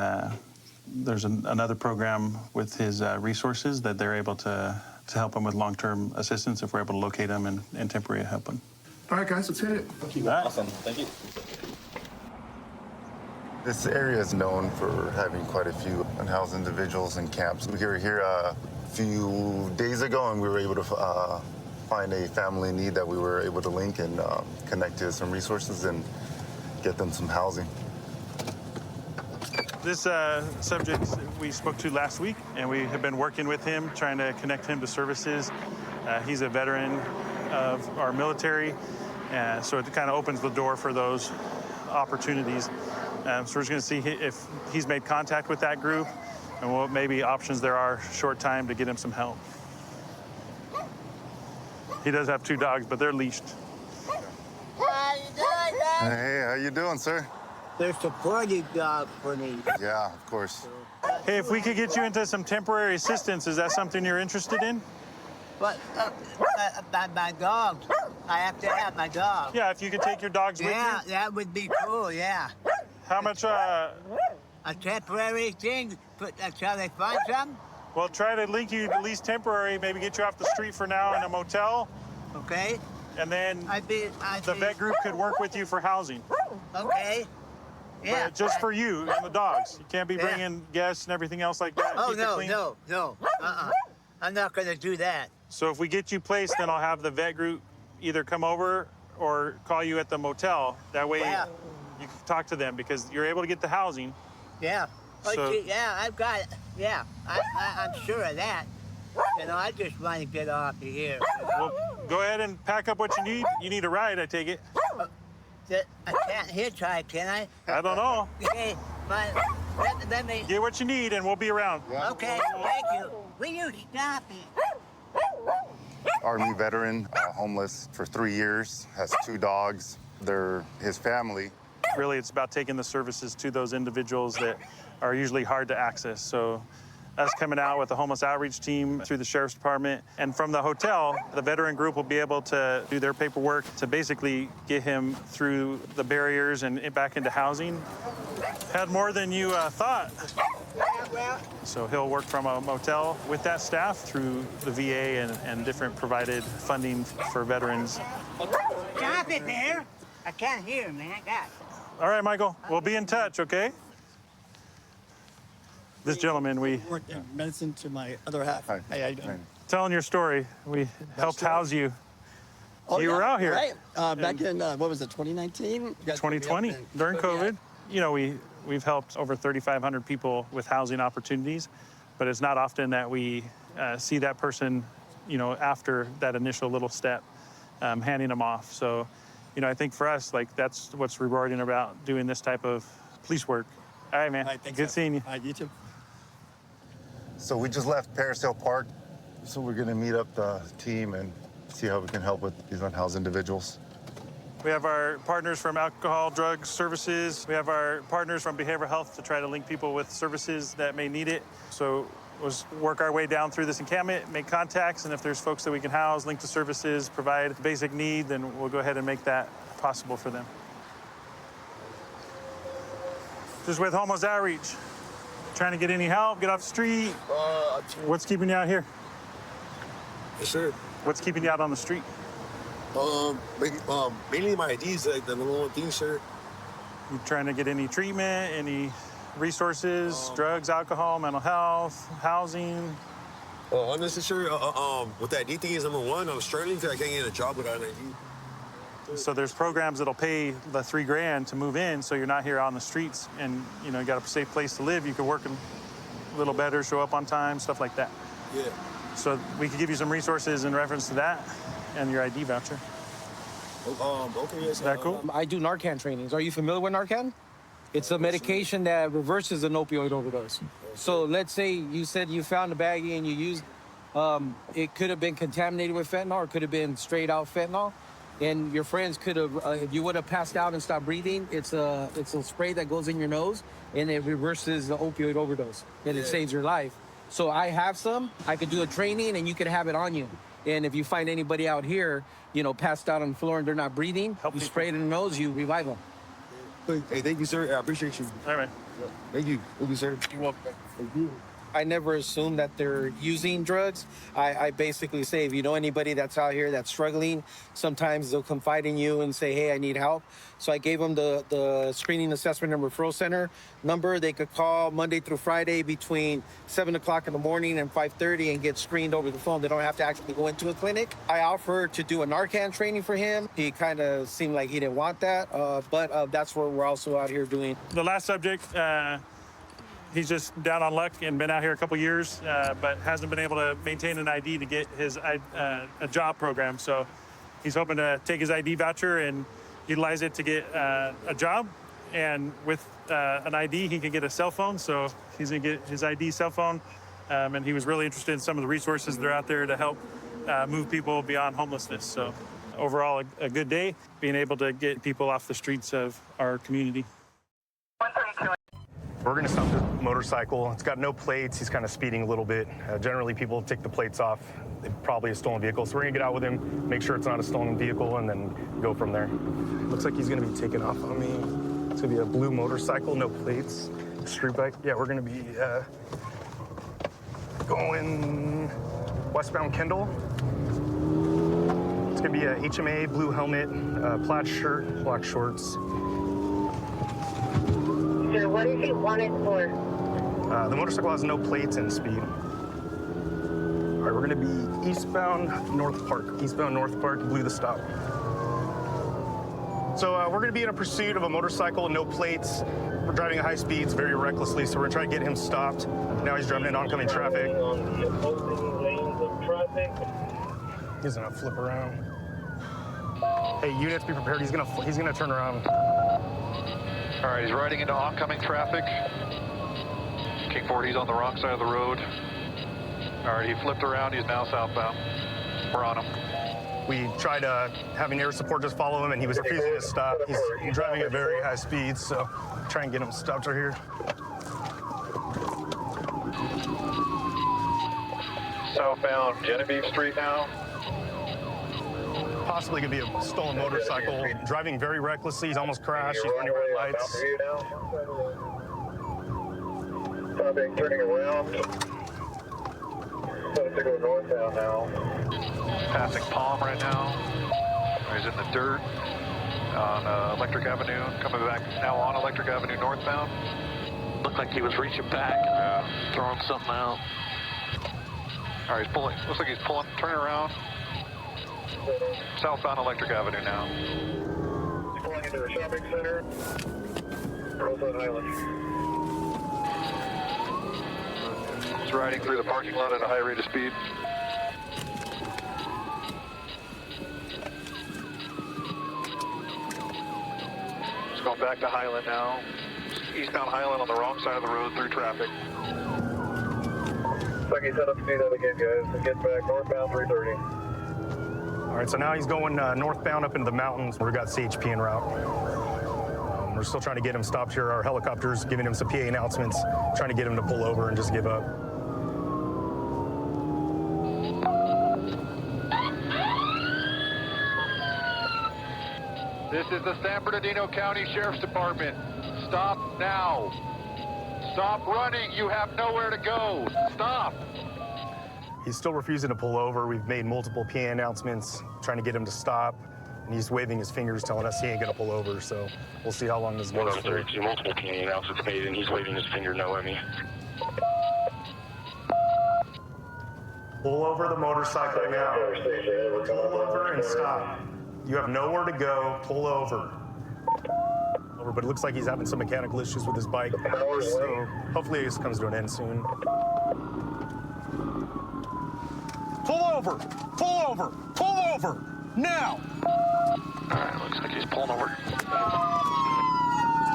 there's another program with his resources that they're able to help him with long-term assistance if we're able to locate him and temporary help him. All right, guys, let's hit it. Thank you. Awesome. Thank you. This area is known for having quite a few unhoused individuals in camps. We were here a few days ago, and we were able to find a family in need that we were able to link and connect to some resources and get them some housing. This subject we spoke to last week, and we have been working with him, trying to connect him to services. He's a veteran of our military, so it kind of opens the door for those opportunities. So we're just going to see if he's made contact with that group and what maybe options there are short time to get him some help. He does have 2 dogs, but they're leashed. Hey, how you doing, sir? There's a party dog for me. Yeah, of course. Hey, if we could get you into some temporary assistance, is that something you're interested in? But my dog. I have to have my dog. Yeah, if you could take your dogs with you. Yeah, that would be cool, yeah. How much, A temporary thing, until they find some? Well, try to link you at least temporary, maybe get you off the street for now in a motel. Okay. And then the vet group could work with you for housing. Okay. Yeah. But just for you and the dogs. You can't be bringing guests and everything else like that. Oh, Keep it clean. no. I'm not going to do that. So if we get you placed, then I'll have the vet group either come over or call you at the motel. That way you can talk to them because you're able to get the housing. Yeah. So- Yeah, I've got it. Yeah, I'm sure of that. You know, I just want to get off of here. Well, go ahead and pack up what you need. You need a ride, I take it. I can't hitchhike, can I? I don't know. Okay, but let me... Get what you need and we'll be around. Okay, thank you. Will you stop it? Army veteran, homeless for 3 years, has 2 dogs. They're his family. Really, it's about taking the services to those individuals that are usually hard to access. So us coming out with the homeless outreach team through the sheriff's department. And from the hotel, the veteran group will be able to do their paperwork to basically get him through the barriers and back into housing. Had more than you thought. So he'll work from a motel with that staff through the VA and different provided funding for veterans. Stop it there. I can't hear, man. God. All right, Michael, we'll be in touch, okay? This gentleman, we... medicine to my other half. Hi. Hey, how you doing? Telling your story, we helped house you. So you were out here. Right. Back in, what was it, 2019? 2020, during COVID. You know, we've helped over 3,500 people with housing opportunities, but it's not often that we see that person, you know, after that initial little step, handing them off. So, you know, I think for us, like, that's what's rewarding about doing this type of police work. All right, man. All right, thanks, Good seeing you. All right, you too. So we just left Paris Hill Park. So we're gonna meet up the team and see how we can help with these unhoused individuals. We have our partners from Alcohol Drug Services. We have our partners from Behavioral Health to try to link people with services that may need it. So we'll work our way down through this encampment, make contacts, and if there's folks that we can house, link to services, provide basic need, then we'll go ahead and make that possible for them. Just with Homeless Outreach. Trying to get any help, get off the street. What's keeping you out here? Yes, sir. What's keeping you out on the street? Mainly my ID is like the number one thing, sir. You trying to get any treatment, any resources, drugs, alcohol, mental health, housing? Honestly, sir, what the ID thing is number one. I'm struggling because I can't get a job without an ID. So there's programs that'll pay the $3 grand to move in, so you're not here on the streets, and you got a safe place to live. You can work a little better, show up on time, stuff like that. Yeah. So we could give you some resources in reference to that and your ID voucher. Okay, yes. Is that cool? I do Narcan trainings. Are you familiar with Narcan? It's a medication that reverses an opioid overdose. So let's say you said you found a baggie and you used, it could have been contaminated with fentanyl or it could have been straight out fentanyl. And your friends could have, if you would have passed out and stopped breathing, it's a spray that goes in your nose and it reverses the opioid overdose and it saves your life. So I have some. I could do a training and you could have it on you. And if you find anybody out here, passed out on the floor and they're not breathing, you spray it in the nose, you revive them. Hey, thank you, sir. I appreciate you. All right. Thank you. Thank you, sir. You're welcome. Thank you. I never assume that they're using drugs. I basically say, if you know anybody that's out here that's struggling, sometimes they'll confide in you and say, hey, I need help. So I gave them the Screening Assessment and Referral Center number. They could call Monday through Friday between 7 o'clock in the morning and 5:30 and get screened over the phone. They don't have to actually go into a clinic. I offered to do a Narcan training for him. He kind of seemed like he didn't want that, but that's what we're also out here doing. The last subject, he's just down on luck and been out here a couple years, but hasn't been able to maintain an ID to get his a job program. So he's hoping to take his ID voucher and utilize it to get a job. And with an ID, he can get a cell phone. So he's gonna get his ID cell phone. And he was really interested in some of the resources that are out there to help move people beyond homelessness. So overall, a good day, being able to get people off the streets of our community. We're going to stop the motorcycle. It's got no plates. He's kind of speeding a little bit. Generally, people take the plates off. It's probably a stolen vehicle. So we're going to get out with him, make sure it's not a stolen vehicle, and then go from there. Looks like he's going to be taking off on me. It's going to be a blue motorcycle, no plates. Street bike. Yeah, we're going to be going westbound Kendall. It's going to be a HMA, blue helmet, plaid shirt, black shorts. What is he wanted for? The motorcycle has no plates and speed. All right, we're gonna be eastbound North Park. Eastbound North Park, blue the stop. So we're gonna be in a pursuit of a motorcycle, no plates. We're driving at high speeds, very recklessly, so we're gonna try to get him stopped. Now he's driving in oncoming traffic. He's gonna flip around. Hey, units, be prepared. He's gonna turn around. All right, he's riding into oncoming traffic. King 4, he's on the wrong side of the road. All right, he flipped around. He's now southbound. We're on him. We tried having air support just follow him, and he was refusing to stop. He's driving at very high speeds, so try and get him stopped right here. Southbound Genevieve Street now. Possibly could be a stolen motorcycle. Driving very recklessly. He's almost crashed. He's running red lights. Turning around. Let's go northbound now. Passing Palm right now. He's in the dirt on Electric Avenue. Coming back now on Electric Avenue northbound. Looked like he was reaching back and throwing something out. All right, he's pulling. Looks like he's pulling. Turning around. Southbound Electric Avenue now. Pulling into the shopping center. Roseland Highland. He's riding through the parking lot at a high rate of speed. He's going back to Highland now. Eastbound Highland on the wrong side of the road through traffic. like he's set up to do that again, guys. Get back northbound 330. All right, so now he's going northbound up into the mountains. We've got CHP en route. We're still trying to get him stopped here. Our helicopter's giving him some PA announcements, trying to get him to pull over and just give up. This is the San Bernardino County Sheriff's Department. Stop now. Stop running. You have nowhere to go. Stop. He's still refusing to pull over. We've made multiple PA announcements, trying to get him to stop. And he's waving his fingers, telling us he ain't gonna pull over. So we'll see how long this goes for. 32, multiple PA announcements made, and he's waving his finger no at me. Pull over the motorcycle now. Pull over and stop. You have nowhere to go. Pull over. But it looks like he's having some mechanical issues with his bike. So hopefully this comes to an end soon. Pull over! Pull over! Pull over! Now! Alright, looks like he's pulling over.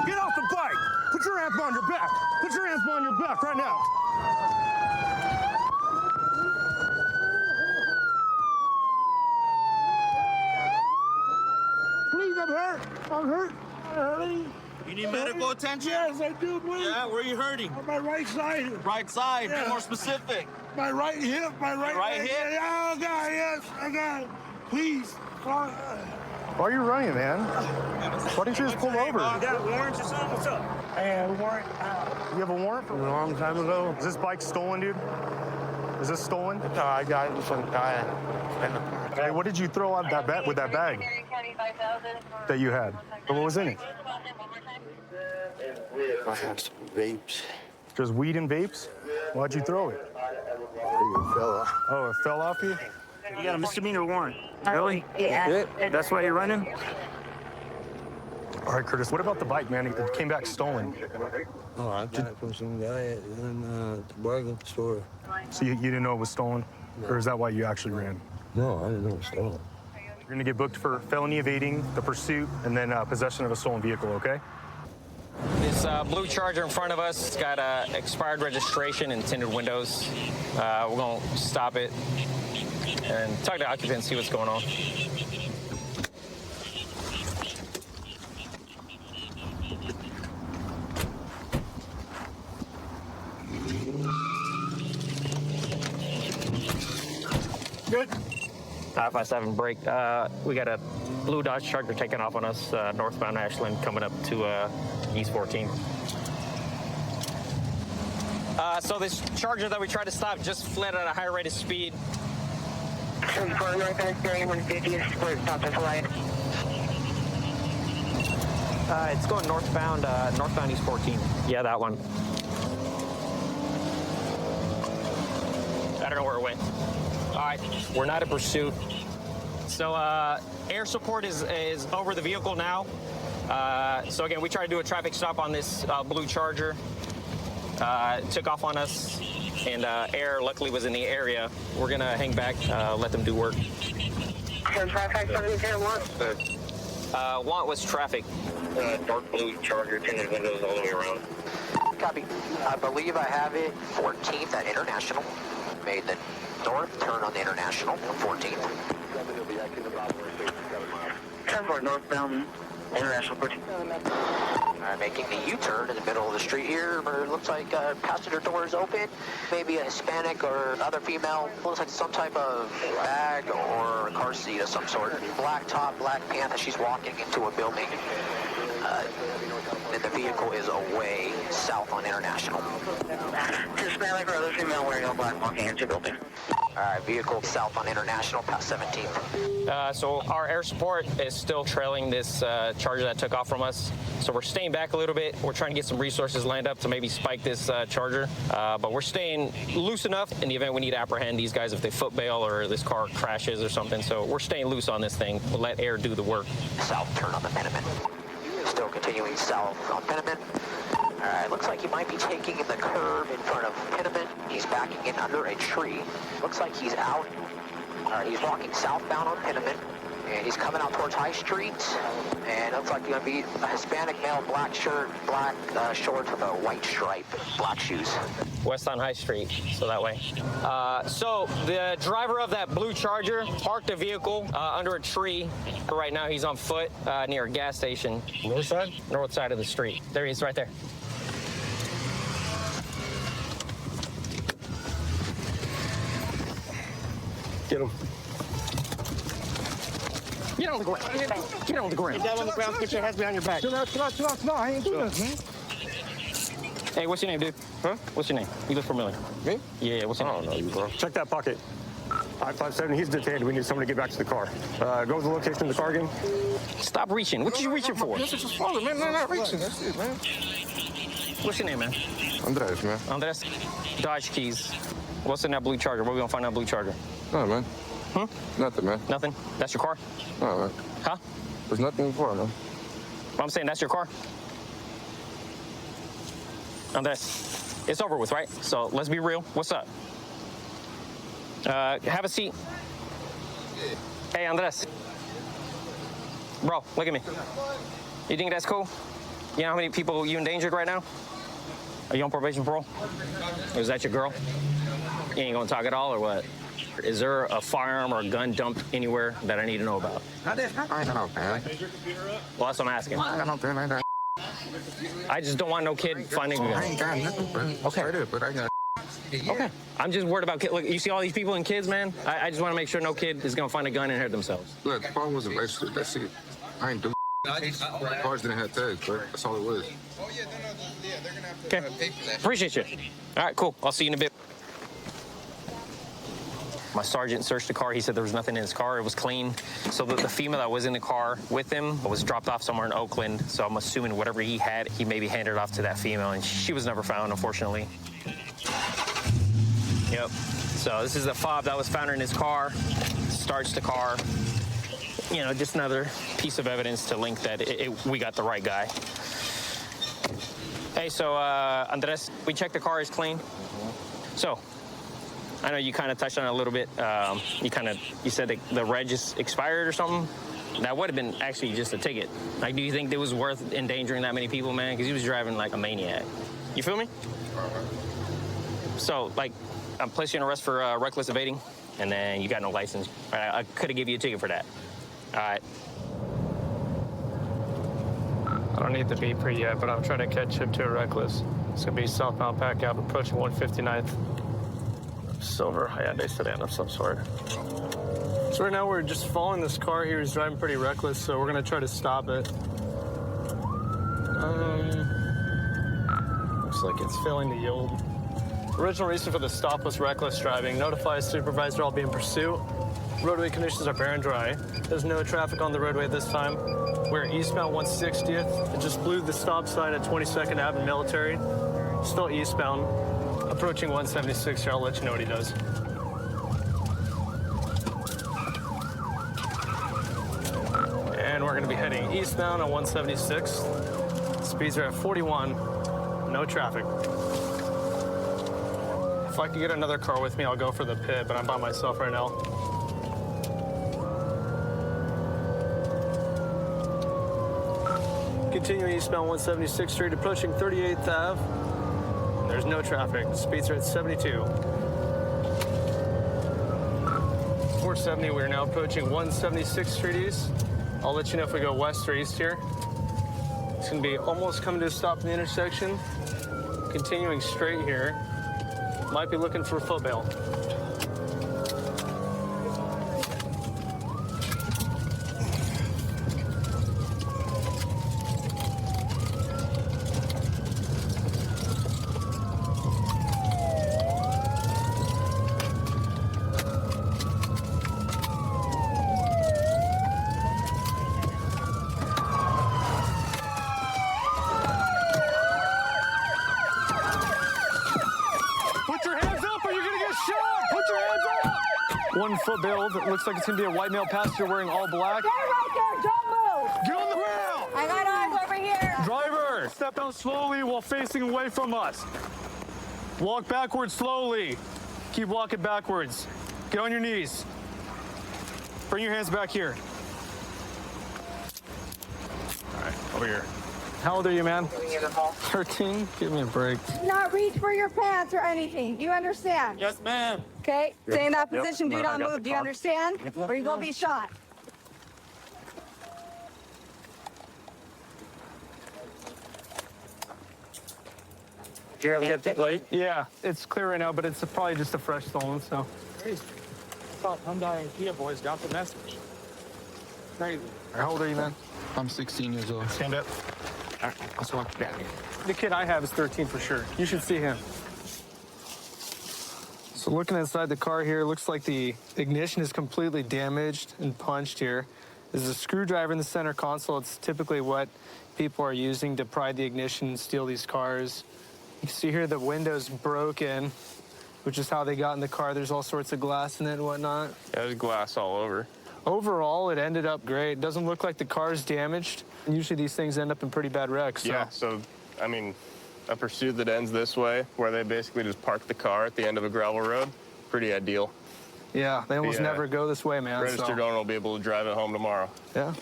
Get off the bike! Put your hands behind your back! Put your hands behind your back right now! Please, I'm hurt! I'm hurt! I'm hurting! You need medical attention? Yes, I do, please. Yeah, where are you hurting? On my right side. Right side, Yeah. be more specific. My right hip, my right leg. hip? Oh, God, yes, oh, God. Please. Why are you running, man? Why didn't you just pull over? You got warrants or something? What's up? I had a warrant. You have a warrant? A long time ago. Is this bike stolen, dude? Is this stolen? No, I got it from a guy. Hey, what did you throw out that with that bag that you had? What was in it? I had some vapes. Just weed and vapes? Why'd you throw it? It fell off. Oh, it fell off you? You got a misdemeanor warrant. Really? Yeah. That's why you're running? All right, Curtis, what about the bike, man? It came back stolen. Oh, I got it from some guy in the bargain store. So you didn't know it was stolen? Or is that why you actually ran? No, I didn't know it was stolen. You're gonna get booked for felony evading, the pursuit, and then possession of a stolen vehicle, okay? This blue Charger in front of us, it's got expired registration and tinted windows. We're gonna stop it and talk to occupants, see what's going on. Good. 557 break. We got a blue Dodge Charger taking off on us, northbound Ashland, coming up to East 14. So this Charger that we tried to stop just fled at a high rate of speed. It's going northbound, northbound East 14. Yeah, that one. I don't know where it went. All right, we're not in pursuit. So air support is over the vehicle now. So again, we tried to do a traffic stop on this blue Charger. It took off on us, and air luckily was in the area. We're gonna hang back, let them do work. Want was traffic. Dark blue Charger, tinted windows all the way around. Copy. I believe I have it 14th at International. Made the north turn on the International, 14th. Transport northbound, International 14. Making the U-turn in the middle of the street here, where it looks like passenger door is open. Maybe a Hispanic or other female. Looks like some type of bag or a car seat of some sort. Black top, black pants. She's walking into a building. And the vehicle is away south on International. Hispanic or other female wearing all black walking into building. All right, vehicle south on International, past 17th. So our air support is still trailing this Charger that took off from us. So we're staying back a little bit. We're trying to get some resources lined up to maybe spike this Charger. But we're staying loose enough in the event we need to apprehend these guys if they foot bail or this car crashes or something. So we're staying loose on this thing. We'll let air do the work. South turn on the Penniman. Still continuing south on Penniman. All right, looks like he might be taking the curve in front of Penniman. He's backing in under a tree. Looks like he's out All right, he's walking southbound on Penniman, and he's coming out towards High Street, and it looks like he's gonna be a Hispanic male, black shirt, black shorts with a white stripe, black shoes. West on High Street, so that way. So the driver of that blue Charger parked the vehicle under a tree. Right now he's on foot near a gas station. North side? North side of the street. There he is, right there. Get him. Get on the ground. Get on the ground. Get down on the ground. Put your hands behind your back. Chill out. No, I ain't doing this, man. Hey, what's your name, dude? Huh? What's your name? You look familiar. Me? Yeah, what's your name? I don't know you, bro. Check that pocket. I-57, he's detained. We need someone to get back to the car. Go to the location of the car again. Stop reaching. What you reaching for? This is just father, man. They're not reaching. That's it, man. What's your name, man? Andres, man. Andres? Dodge keys. What's in that blue Charger? Where we gonna find that blue Charger? No, man. Huh? Nothing, man. Nothing? That's your car? No, man. Huh? There's nothing before, man. Well, I'm saying that's your car? Andres, it's over with, right? So let's be real. What's up? Have a seat. Hey, Andres. Bro, look at me. You think that's cool? You know how many people you endangered right now? Are you on probation parole? Or is that your girl? You ain't gonna talk at all or what? Is there a firearm or a gun dumped anywhere that I need to know about? I don't know, man. Well, that's what I'm asking. I don't think I got. I just don't want no kid finding a gun. I ain't got nothing, bro. Okay. But I got. Okay. I'm just worried about kids. Look, you see all these people and kids, man? I just want to make sure no kid is gonna find a gun and hurt themselves. Look, the car wasn't registered. That's it. I ain't do. Cars didn't have tags, bro. That's all it was. Okay. Appreciate you. All right, cool. I'll see you in a bit. My sergeant searched the car. He said there was nothing in his car. It was clean. So the female that was in the car with him was dropped off somewhere in Oakland. So I'm assuming whatever he had, he maybe handed it off to that female, and she was never found, unfortunately. Yep. So this is the fob that was found in his car. Starts the car. You know, just another piece of evidence to link that we got the right guy. Hey, so Andres, we checked the car is clean. So I know you kind of touched on it a little bit. You said that the reg is expired or something. That would have been actually just a ticket. Like, do you think it was worth endangering that many people, man? Because he was driving like a maniac. You feel me? So, like, I'm placing you on arrest for reckless evading, and then you got no license. I could have given you a ticket for that. All right. I don't need the beeper yet, but I'm trying to catch him to a reckless. It's gonna be southbound Pack Ave approaching 159th. Silver Hyundai sedan of some sort. So right now we're just following this car here. He's driving pretty reckless, so we're gonna try to stop it. Looks like it's failing to yield. Original reason for the stop was reckless driving. Notify supervisor I'll be in pursuit. Roadway conditions are bare and dry. There's no traffic on the roadway this time. We're eastbound 160th. It just blew the stop sign at 22nd Ave and Military. Still eastbound. Approaching 176 here, I'll let you know what he does. And we're gonna be heading eastbound on 176. Speeds are at 41, no traffic. If I could get another car with me, I'll go for the pit, but I'm by myself right now. Continuing eastbound 176th Street, approaching 38th Ave. There's no traffic. Speeds are at 72. 470, we're now approaching 176th Street East. I'll let you know if we go west or east here. It's gonna be almost coming to a stop in the intersection. Continuing straight here. Might be looking for a foot bail. One foot bail that looks like it's gonna be a white male passenger wearing all black. Stay right there, don't move! Get on the ground! I got eyes over here! Driver, step out slowly while facing away from us. Walk backwards slowly. Keep walking backwards. Get on your knees. Bring your hands back here. All right, over here. How old are you, man? 13? Give me a break. Do not reach for your pants or anything. You understand? Yes, ma'am. Okay? Stay in that Yep. position. Do I not got the move. Do you car. understand? Or you will be shot. Yeah, it's clear right now, but it's probably just a fresh stolen, so. Crazy. Thought Hyundai and Kia boys got the message. Crazy. How old are you, man? I'm 16 years old. Stand up. All right, let's walk back. The kid I have is 13 for sure. You should see him. So looking inside the car here, looks like the ignition is completely damaged and punched here. There's a screwdriver in the center console. It's typically what people are using to pry the ignition and steal these cars. You can see here the window's broken, which is how they got in the car. There's all sorts of glass in it and whatnot. Yeah, there's glass all over. Overall, it ended up great. It doesn't look like the car's damaged. Usually these things end up in pretty bad wrecks. Yeah, so, I mean, a pursuit that ends this way, where they basically just park the car at the end of a gravel road, pretty ideal. Yeah, they almost never go this way, man. Registered owner will be able to drive it home tomorrow. Yeah,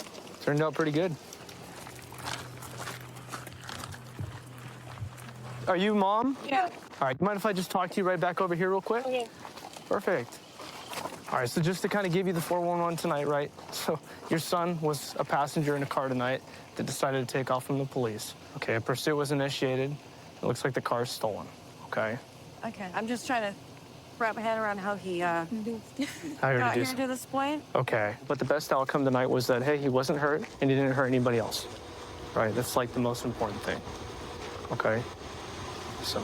turned out pretty good. Are you mom? Yeah. All right, mind if I just talk to you right back over here real quick? Okay. Perfect. All right, so just to kind of give you the 411 tonight, right? So your son was a passenger in a car tonight that decided to take off from the police. Okay, a pursuit was initiated. It looks like the car's stolen, okay? Okay, I'm just trying to wrap my head around how he How he got here reduced- to this point. Okay, but the best outcome tonight was that, hey, he wasn't hurt and he didn't hurt anybody else. Right, that's like the most important thing, okay? So,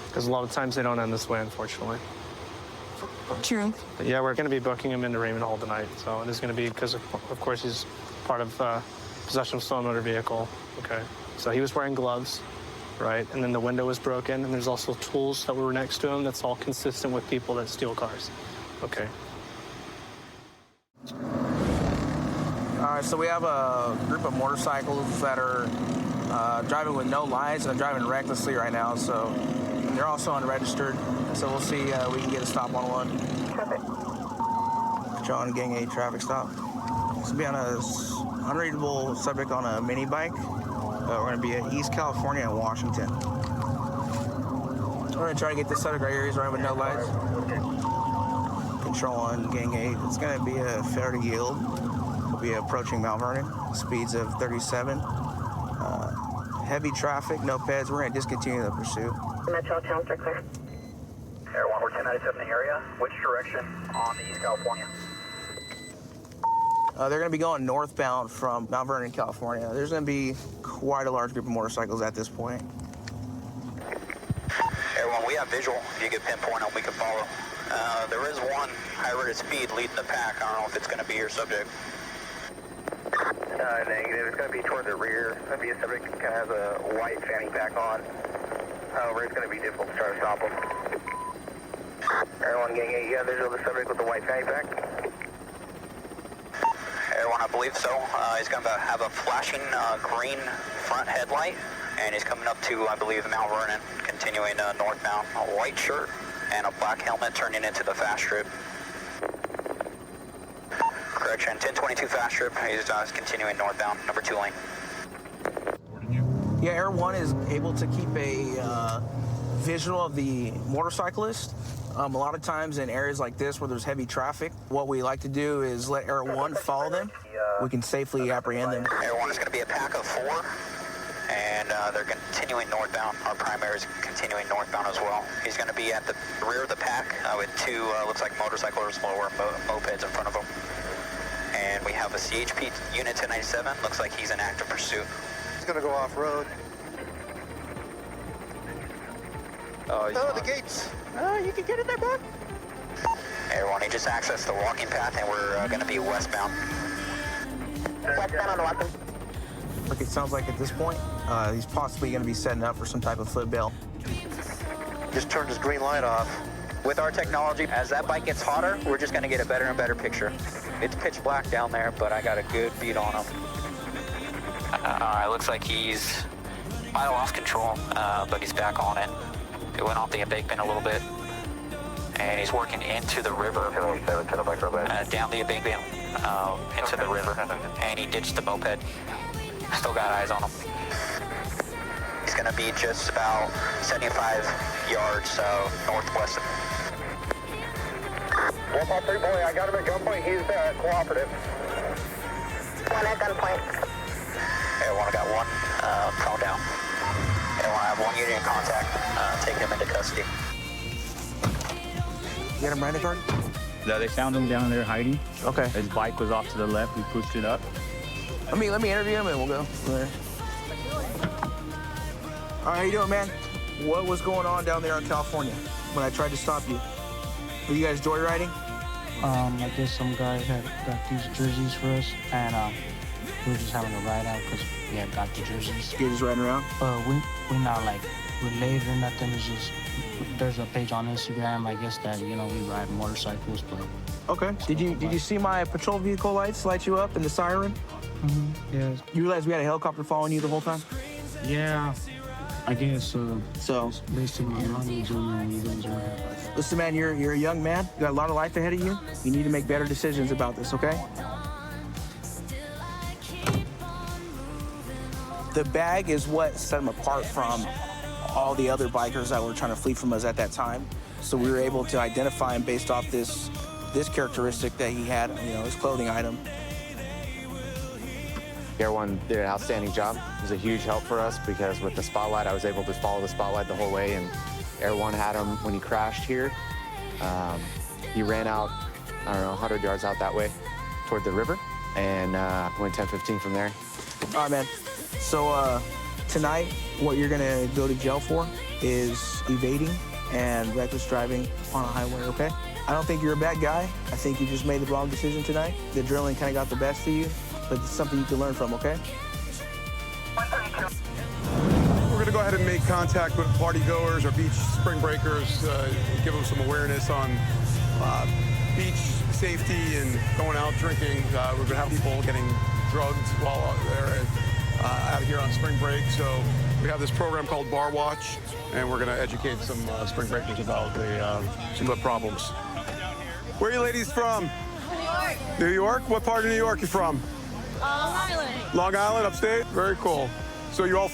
because a lot of times they don't end this way, unfortunately. True. But yeah, we're going to be booking him into Raymond Hall tonight. So it is going to be because, of course, he's part of possession of stolen motor vehicle. Okay. So he was wearing gloves, right? And then the window was broken. And there's also tools that were next to him. That's all consistent with people that steal cars. Okay. All right, so we have a group of motorcycles that are driving with no lights and they're driving recklessly right now. So they're also unregistered. So we'll see we can get a stop on one. John, Gang 8 traffic stop. This will be on a unreadable subject on a mini bike. We're going to be in East California and Washington. We're going to try to get this subject right here. He's running with no lights. Control on Gang 8. It's going to be a fair to yield. We'll be approaching Mount Vernon. Speeds of 37. Heavy traffic, no peds. We're going to discontinue the pursuit. Metro Towns are clear. Air 1, we're 1097 in the area. Which direction on the East California? They're going to be going northbound from Mount Vernon, California. There's going to be quite a large group of motorcycles at this point. Air 1, we have visual. If you could pinpoint them, we can follow. There is one high rate of speed leading the pack. I don't know if it's going to be your subject. Negative. It's going to be toward the rear. It's going to be a subject that kind of has a white fanny pack on. However, it's going to be difficult to try to stop him. Air 1, Gang 8, yeah, there's the subject with the white fanny pack. Air 1, I believe so. He's going to have a flashing green front headlight, and he's coming up to, I believe, Mount Vernon, continuing northbound. A white shirt and a black helmet turning into the fast strip. Correction, 1022 fast strip. He's continuing northbound, number 2 lane. Yeah, Air 1 is able to keep a visual of the motorcyclist. A lot of times in areas like this where there's heavy traffic, what we like to do is let Air 1 follow them. We can safely apprehend them. Air 1 is going to be a pack of 4, and they're continuing northbound. Our primary is continuing northbound as well. He's going to be at the rear of the pack with 2, looks like motorcycles or mopeds in front of him. And we have a CHP unit 1097. Looks like he's in active pursuit. He's gonna go off-road. Oh, the gates. You can get in there, bud. Everyone, he just accessed the walking path, and we're going to be westbound. Westbound on the weapon. Look, it sounds like at this point, he's possibly going to be setting up for some type of foot bail. Just turned his green light off. With our technology, as that bike gets hotter, we're just going to get a better and better picture. It's pitch black down there, but I got a good beat on him. It looks like he's might have lost control, but he's back on it. It went off the embankment a little bit. and he's working into the river, down the embankment, into the river, and he ditched the moped. Still got eyes on him. He's going to be just about 75 yards northwest of him. 153 boy, I got him at gunpoint. He's cooperative. One at gunpoint. Everyone got one prone down. Everyone have one unit in contact. Take him into custody. You got him right, Jordan? No, they found him down there hiding. Okay. His bike was off to the left. We pushed it up. Let me interview him and we'll go from there. All right, how you doing, man? What was going on down there in California when I tried to stop you? Were you guys joyriding? I guess some guy had got these jerseys for us, and we were just having a ride out because we had got the jerseys. You're just riding around? We're not like related or nothing. It's just there's a page on Instagram, I guess, that we ride motorcycles, but. Okay. Did you see my patrol vehicle lights light you up and the siren? Mm-hmm. Yeah. You realize we had a helicopter following you the whole time? Yeah. I guess so. Based on my knowledge, you guys are. Listen, man, you're a young man. You got a lot of life ahead of you. You need to make better decisions about this, okay? The bag is what set him apart from all the other bikers that were trying to flee from us at that time. So we were able to identify him based off this characteristic that he had, his clothing item. Air One did an outstanding job. It was a huge help for us because with the spotlight, I was able to follow the spotlight the whole way, and Air One had him when he crashed here. He ran out, 100 yards out that way toward the river, and went 10-15 from there. All right, man. So tonight, what you're gonna go to jail for is evading and reckless driving on a highway, okay? I don't think you're a bad guy. I think you just made the wrong decision tonight. The adrenaline kind of got the best of you, but it's something you can learn from, okay? We're going to go ahead and make contact with party goers or beach spring breakers, give them some awareness on beach safety and going out drinking. We're going to have people getting drugged while they're out here on spring break. So we have this program called Bar Watch, and we're going to educate some spring breakers about some of the problems. Where are you ladies from? New York. New York? What part of New York are you from? Long Island. Long Island, upstate? Very cool. So you're all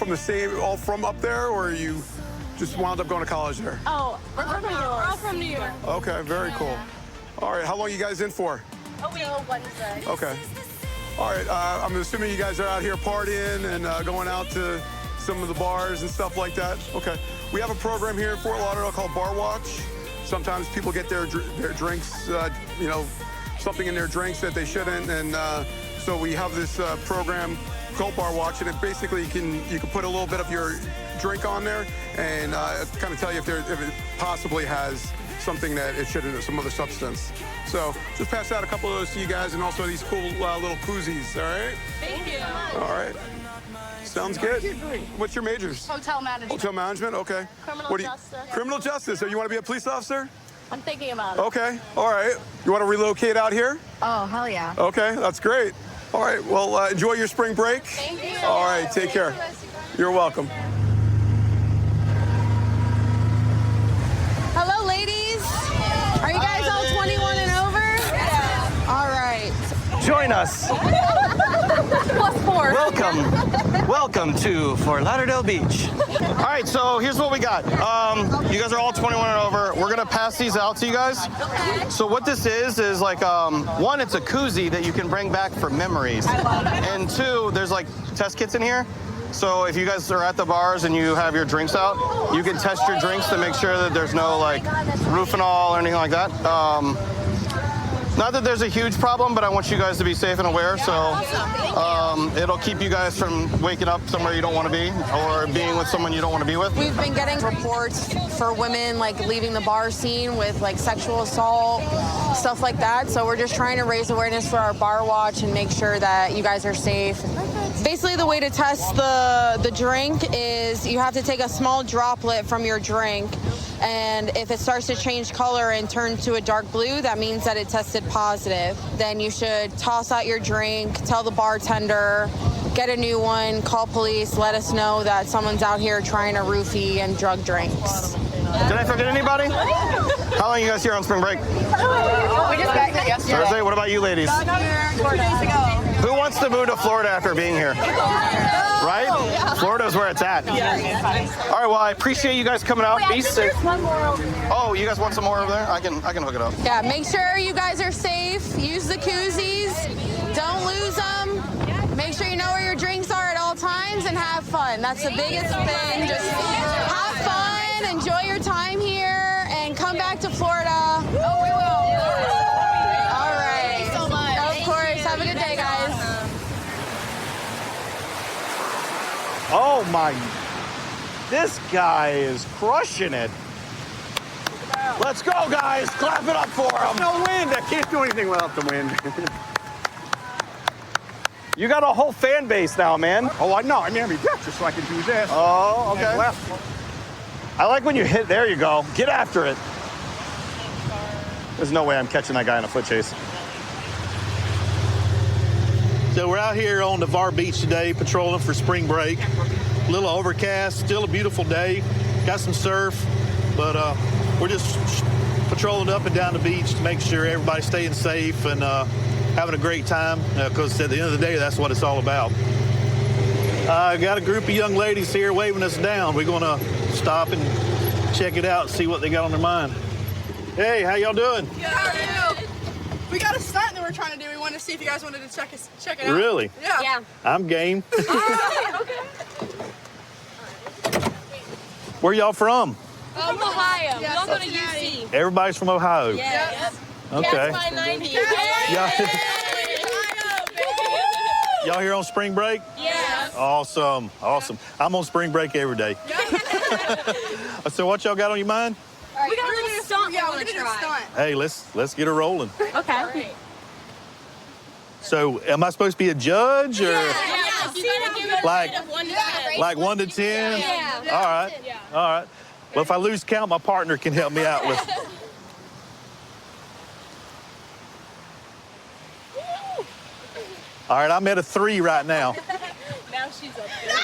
all from up there, or you just wound up going to college there? Oh, we're from New York. We're all from New York. Okay, very cool. All right, how long are you guys in for? A week. Wednesday. Okay. All right, I'm assuming you guys are out here partying and going out to some of the bars and stuff like that. Okay. We have a program here in Fort Lauderdale called Bar Watch. Sometimes people get their drinks, something in their drinks that they shouldn't, and so we have this program called Bar Watch, and it basically you can put a little bit of your drink on there and kind of tell you if it possibly has something that it shouldn't, some other substance. So just pass out a couple of those to you guys, and also these cool little koozies. All right? Thank you. All right. Sounds good. What's your majors? Hotel management. Hotel management, okay. Criminal justice. Criminal justice. So you want to be a police officer? I'm thinking about it. Okay, all right. You want to relocate out here? Oh, hell yeah. Okay, that's great. All right, well, enjoy your spring break. Thank you. All right, take care. You're welcome. Hello, ladies. Are you guys all 21 and over? Yeah. All right. Join us. Plus 4. Welcome to Fort Lauderdale Beach. All right, so here's what we got. You guys are all 21 and over. We're gonna pass these out to you guys. Okay. So what this is like, one, it's a koozie that you can bring back for memories. And two, there's like test kits in here. So if you guys are at the bars and you have your drinks out, you can test your drinks to make sure that there's no like Rufinol or anything like that. Not that there's a huge problem, but I want you guys to be safe and aware. So it'll keep you guys from waking up somewhere you don't want to be or being with someone you don't want to be with. We've been getting reports for women like leaving the bar scene with like sexual assault, stuff like that. So we're just trying to raise awareness for our Bar Watch and make sure that you guys are safe. Basically, the way to test the drink is you have to take a small droplet from your drink, and if it starts to change color and turn to a dark blue, that means that it tested positive. Then you should toss out your drink, tell the bartender, get a new one, call police, let us know that someone's out here trying to roofie and drug drinks. Did I forget anybody? How long are you guys here on spring break? We just got here yesterday. Thursday? What about you ladies? 2 days ago. Who wants to move to Florida after being here? Right? Florida's where it's at. All right, well, I appreciate you guys coming out. Be safe. Oh, you guys want some more over there? I can hook it up. Yeah, make sure you guys are safe. Use the koozies. Don't lose them. Make sure you know where your drinks are at all times and have fun. That's the biggest thing. Just have fun, enjoy your time here, and come back to Florida. Oh, we will. All right. Thank you so much. Of course. Have a good day, guys. Oh my, this guy is crushing it. Let's go, guys. Clap it up for him. No wind. I can't do anything without the wind. You got a whole fan base now, man. Oh, I know. I mean, just so I can do this. Oh, okay. And left. I like when you hit, there you go. Get after it. There's no way I'm catching that guy in a foot chase. So we're out here on Navarre Beach today, patrolling for spring break. A little overcast, still a beautiful day. Got some surf, but we're just patrolling up and down the beach to make sure everybody's staying safe and having a great time, because at the end of the day, that's what it's all about. Got a group of young ladies here waving us down. We're going to stop and check it out and see what they got on their mind. Hey, how y'all doing? Good, how are you? We got a stunt that we're trying to do. We wanted to see if you guys wanted to check it out. Really? Yeah. I'm game. Okay. Where y'all from? From Ohio. We all go to UC. Everybody's from Ohio. Yes. Okay. That's my 90. Y'all here on spring break? Yes. Awesome. Awesome. I'm on spring break every day. So what y'all got on your mind? Right, we got a little stunt. Yeah, we're gonna do a stunt. Hey, let's get her rolling. Okay. So am I supposed to be a judge or Yeah. You gotta give it like a rate of 1 to 10. like 1 to 10? Yeah. All right. All right. Well, if I lose count, my partner can help me out with. All right, I'm at a 3 right now. Now she's up there.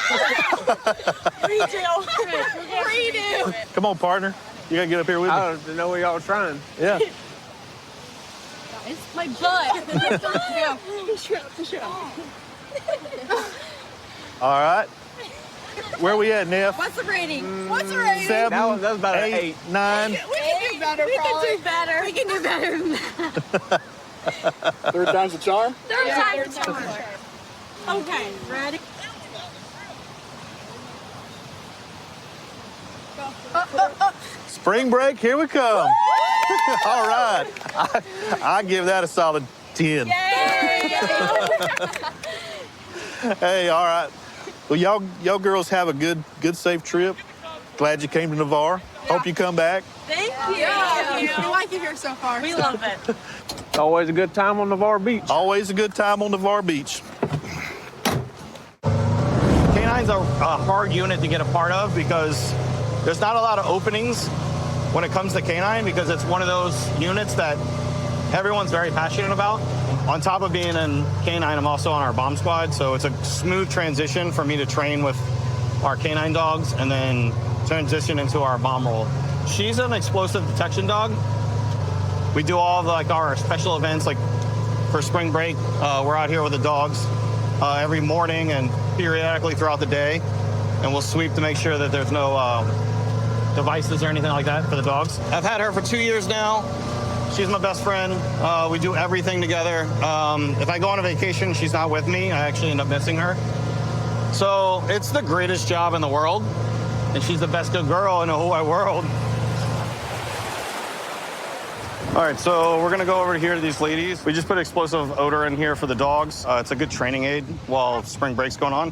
Redo. Come on, partner. You gotta get up here with me. I don't know what y'all trying. Yeah. It's my butt. All right. Where we at, Neff? What's the rating? What's the rating? 7, That was about an 8, 9. We can do better, We probably. can do better. We can do better than that. Third time's a charm? Third time's a charm. Okay, ready? Spring break, here we come. All right. I give that a solid 10. Hey, all right. Well, y'all girls have a good, safe trip. Glad you came to Navarre. Hope you come back. Thank you. Yeah, we like it here so far. We love it. It's always a good time on Navarre Beach. Always a good time on Navarre Beach. Canine's a hard unit to get a part of because there's not a lot of openings when it comes to canine, because it's one of those units that everyone's very passionate about. On top of being in canine, I'm also on our bomb squad, so it's a smooth transition for me to train with our canine dogs and then transition into our bomb role. She's an explosive detection dog. We do all of our special events, like for spring break. We're out here with the dogs every morning and periodically throughout the day, and we'll sweep to make sure that there's no devices or anything like that for the dogs. I've had her for 2 years now. She's my best friend. We do everything together. If I go on a vacation, she's not with me. I actually end up missing her. So it's the greatest job in the world, and she's the best good girl in the whole wide world. All right, so we're gonna go over here to these ladies. We just put explosive odor in here for the dogs. It's a good training aid while spring break's going on.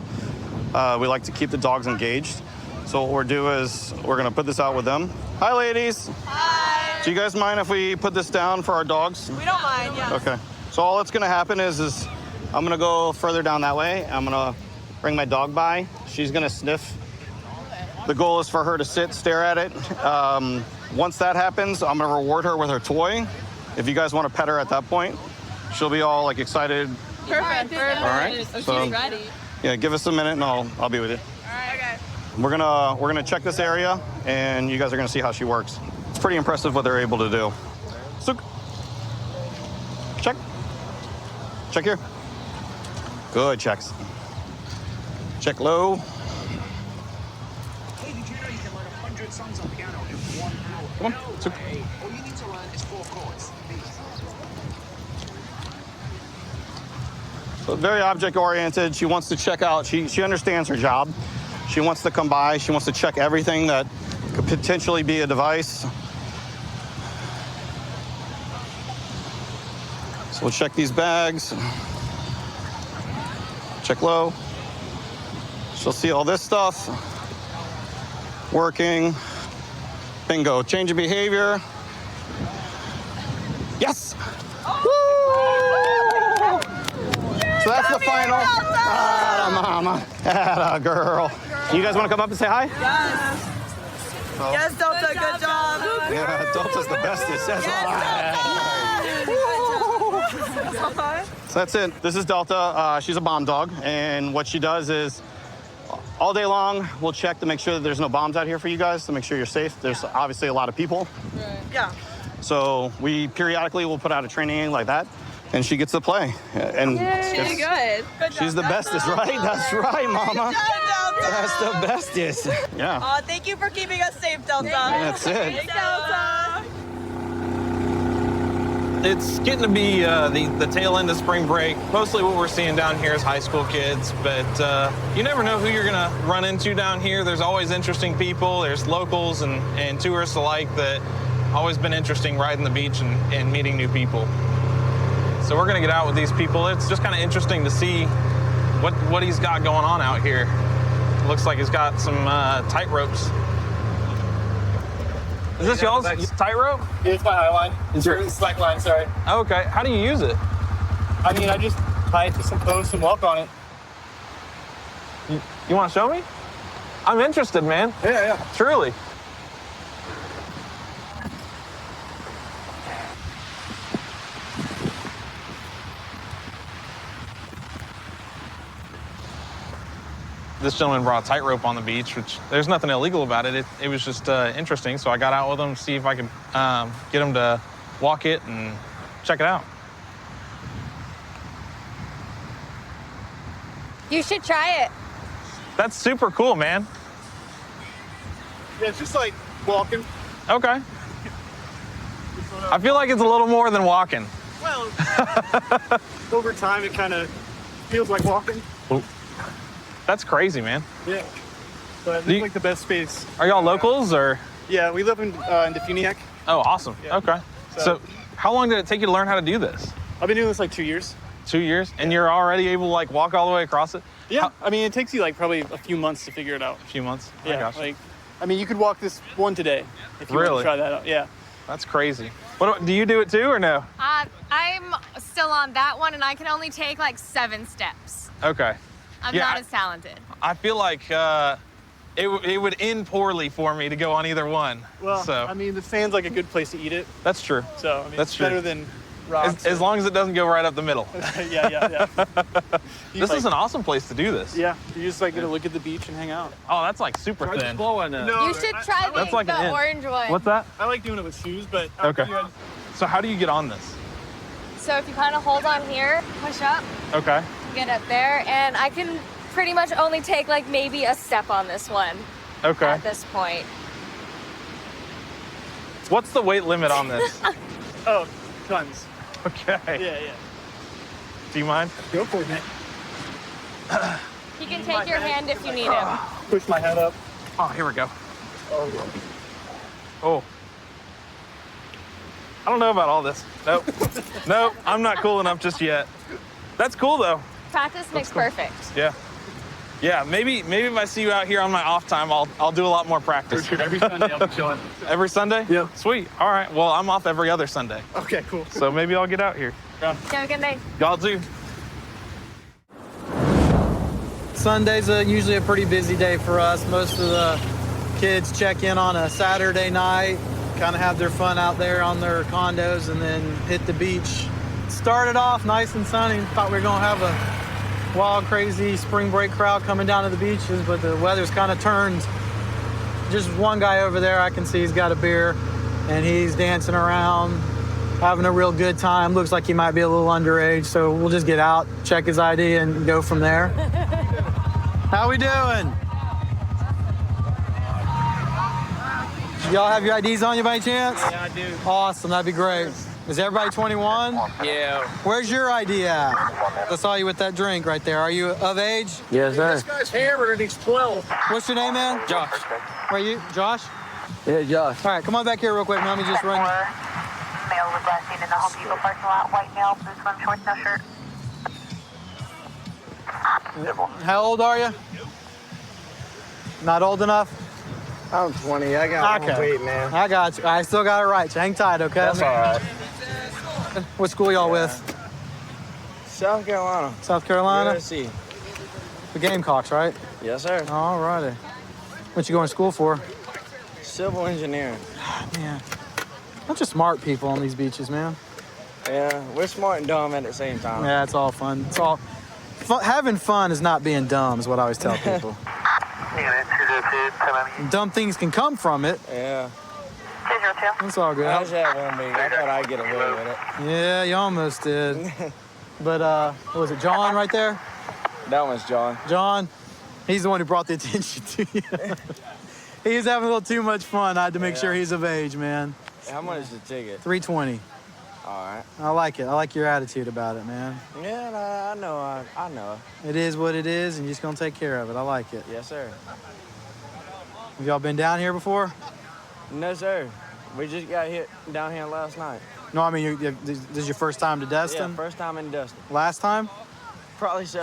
We like to keep the dogs engaged. So what we'll do is we're gonna put this out with them. Hi, ladies. Hi. Do you guys mind if we put this down for our dogs? We don't mind, yeah. Okay. So all that's gonna happen is I'm gonna go further down that way. I'm gonna bring my dog by. She's gonna sniff. The goal is for her to sit, stare at it. Once that happens, I'm gonna reward her with her toy. If you guys wanna pet her at that point, she'll be all excited. Perfect. All right. So, ready. yeah, give us a minute and I'll be with you. All right, okay. We're gonna check this area, and you guys are gonna see how she works. It's pretty impressive what they're able to do. So, check. Check here. Good checks. Check low. Hey, did you know you can learn 100 songs on piano in 1 hour? Come on. No way. All you need to learn is 4 chords. So very object-oriented. She wants to check out. She understands her job. She wants to come by. She wants to check everything that could potentially be a device. So we'll check these bags. Check low. She'll see all this stuff. Working. Bingo. Change of behavior. Yes! Woo! So that's the final. Atta mama. Atta girl. You guys want to come up and say hi? Yes. Oh. Yes, Delta, good job. Yeah, Delta's the bestest. That's So that's it. This is Delta. She's a bomb dog, and what she does is all day long we'll check to make sure that there's no bombs out here for you guys, to make sure you're safe. There's obviously a lot of people. Yeah. So we periodically will put out a training like that, and she gets to play. And She's good. She's the bestest, right? That's right, mama. That's the bestest. Yeah. Oh, thank you for keeping us safe, Delta. That's it. Thanks, Delta. It's getting to be the tail end of spring break. Mostly what we're seeing down here is high school kids, but you never know who you're gonna run into down here. There's always interesting people. There's locals and tourists alike that always been interesting riding the beach and meeting new people. So we're gonna get out with these people. It's just kind of interesting to see what he's got going on out here. It looks like he's got some tight ropes. Is this y'all's tightrope? It's my high line. It's your slack line, sorry. Okay, how do you use it? I mean, I just tie it to some posts and walk on it. You want to show me? I'm interested, man. Yeah. Truly. This gentleman brought a tightrope on the beach, which there's nothing illegal about it. It was just interesting, so I got out with him to see if I could get him to walk it and check it out. You should try it. That's super cool, man. Yeah, it's just like walking. Okay. I feel like it's a little more than walking. Well, over time, it kind of feels like walking. That's crazy, man. Yeah. But it's like the best space. Are y'all locals or? Yeah, we live in Defuniak. Oh, awesome. Yeah. Okay. So how long did it take you to learn how to do this? I've been doing this like 2 years. 2 years? And you're already able to like walk all the way across it? Yeah. I mean, it takes you like probably a few months to figure it out. A few months? Yeah. I gotcha. Like, I mean, you could walk this one today if you want Really? to try that out. Yeah. That's crazy. What do you do it too or no? I'm still on that one, and I can only take like 7 steps. Okay. I'm Yeah, not as talented. I feel like it would end poorly for me to go on either one. Well, so I mean, the sand's like a good place to eat it. that's true. So, I mean, That's it's true. better than rocks. As long as it doesn't go right up the middle. Yeah. This is an awesome place to do this. Yeah, you're just like gonna look at the beach and hang out. Oh, that's like super thin. You should try That's like an the int. orange one. What's that? I like doing it with shoes, but Okay. So how do you get on this? So if you kind of hold on here, push up, Okay. get up there, and I can pretty much only take like maybe a step on this one Okay. at this point. What's the weight limit on this? Oh, tons. Okay. Yeah. Do you mind? Go for it, man. He can take your hand if you need him. Push my head up. Oh, here we go. Oh. Oh. I don't know about all this. Nope. Nope, I'm not cool enough just yet. That's cool though. Practice makes perfect. Yeah. Yeah, maybe if I see you out here on my off time, I'll do a lot more practice. For sure. Every Sunday I'll be chilling. Every Sunday? Yeah. Sweet. All right. Well, I'm off every other Sunday. Okay, cool. So maybe I'll get out here. Have a good night. Y'all do. Sunday's usually a pretty busy day for us. Most of the kids check in on a Saturday night, kind of have their fun out there on their condos, and then hit the beach. Started off nice and sunny. Thought we were gonna have a wild, crazy spring break crowd coming down to the beaches, but the weather's kind of turned. Just one guy over there I can see, he's got a beer, and he's dancing around, having a real good time. Looks like he might be a little underage, so we'll just get out, check his ID, and go from there. How we doing? Y'all have your IDs on you by any chance? Yeah, I do. Awesome, that'd be great. Is everybody 21? Yeah. Where's your ID at? I saw you with that drink right there. Are you of age? Yes, sir. This guy's hammered and he's 12. What's your name, man? Josh. Are you Josh? Yeah, Josh. All right, come on back here real quick. Let me just run. Male was last seen in the Home Depot parking lot. White male, blue swim shorts, no shirt. How old are you? Not old enough? I'm 20. I got one weight, man. I got you. I still got it right. So hang tight, okay? That's all right. What school y'all with? South Carolina. South Carolina? USC. The Gamecocks, right? Yes, sir. All righty. What you going to school for? Civil engineering. Man, bunch of smart people on these beaches, man. Yeah, we're smart and dumb at the same time. Yeah, it's all fun. It's all having fun is not being dumb, is what I always tell people. Dumb things can come from it. Yeah. It's all good. I just had one week. I thought I'd get away with it. Yeah, you almost did. But what was it, John right there? That one's John. John, he's the one who brought the attention to you. He was having a little too much fun. I had to make sure he's of age, man. How much is the ticket? $320. All right. I like it. I like your attitude about it, man. Yeah, I know. I know. It is what it is, and you're just going to take care of it. I like it. Yes, sir. Have y'all been down here before? No, sir. We just got hit down here last night. No, I mean, this is your first time to Destin? Yeah, first time in Destin. Last time? Probably so.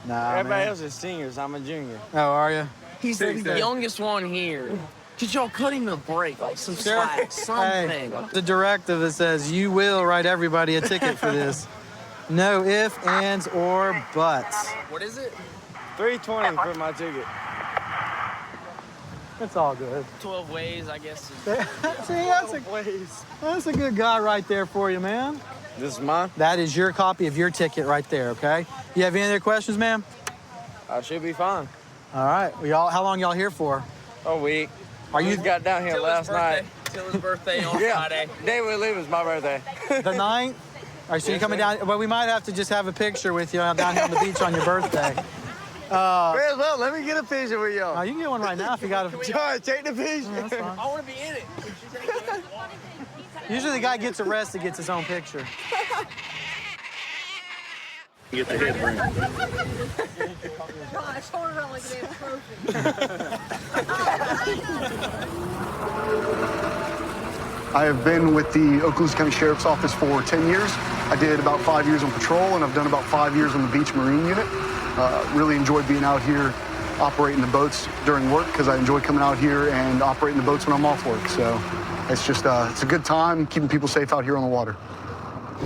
Nah, Everybody man. else is seniors. I'm a junior. Oh, are you? He's the youngest one here. Could y'all cut him a break, like some slack, something? Hey, the directive that says you will write everybody a ticket for this. No ifs, ands, or buts. What is it? $320 for my ticket. It's all good. 12 ways, I guess. See, that's a good guy right there for you, man. This is mine? That is your copy of your ticket right there, okay? You have any other questions, ma'am? I should be fine. All right. Well, how long y'all here for? A week. Are you got down here last night? Till his birthday on Yeah, Friday. day we leave is my birthday. The 9th? All right, so you're coming down. Well, we might have to just have a picture with you down here on the beach on your birthday. May as well. Let me get a picture with y'all. You can get one right now if you got a... John, take the picture. That's fine. I want to be in it. Usually the guy gets arrested, gets his own picture. Get the head ring. Gosh, hold it on like they have I have been with the Okaloosa County Sheriff's Office for 10 years. I did about 5 years on patrol, and I've done about 5 years on the Beach Marine Unit. Really enjoyed being out here operating the boats during work because I enjoy coming out here and operating the boats when I'm off work. So it's just, it's a good time keeping people safe out here on the water.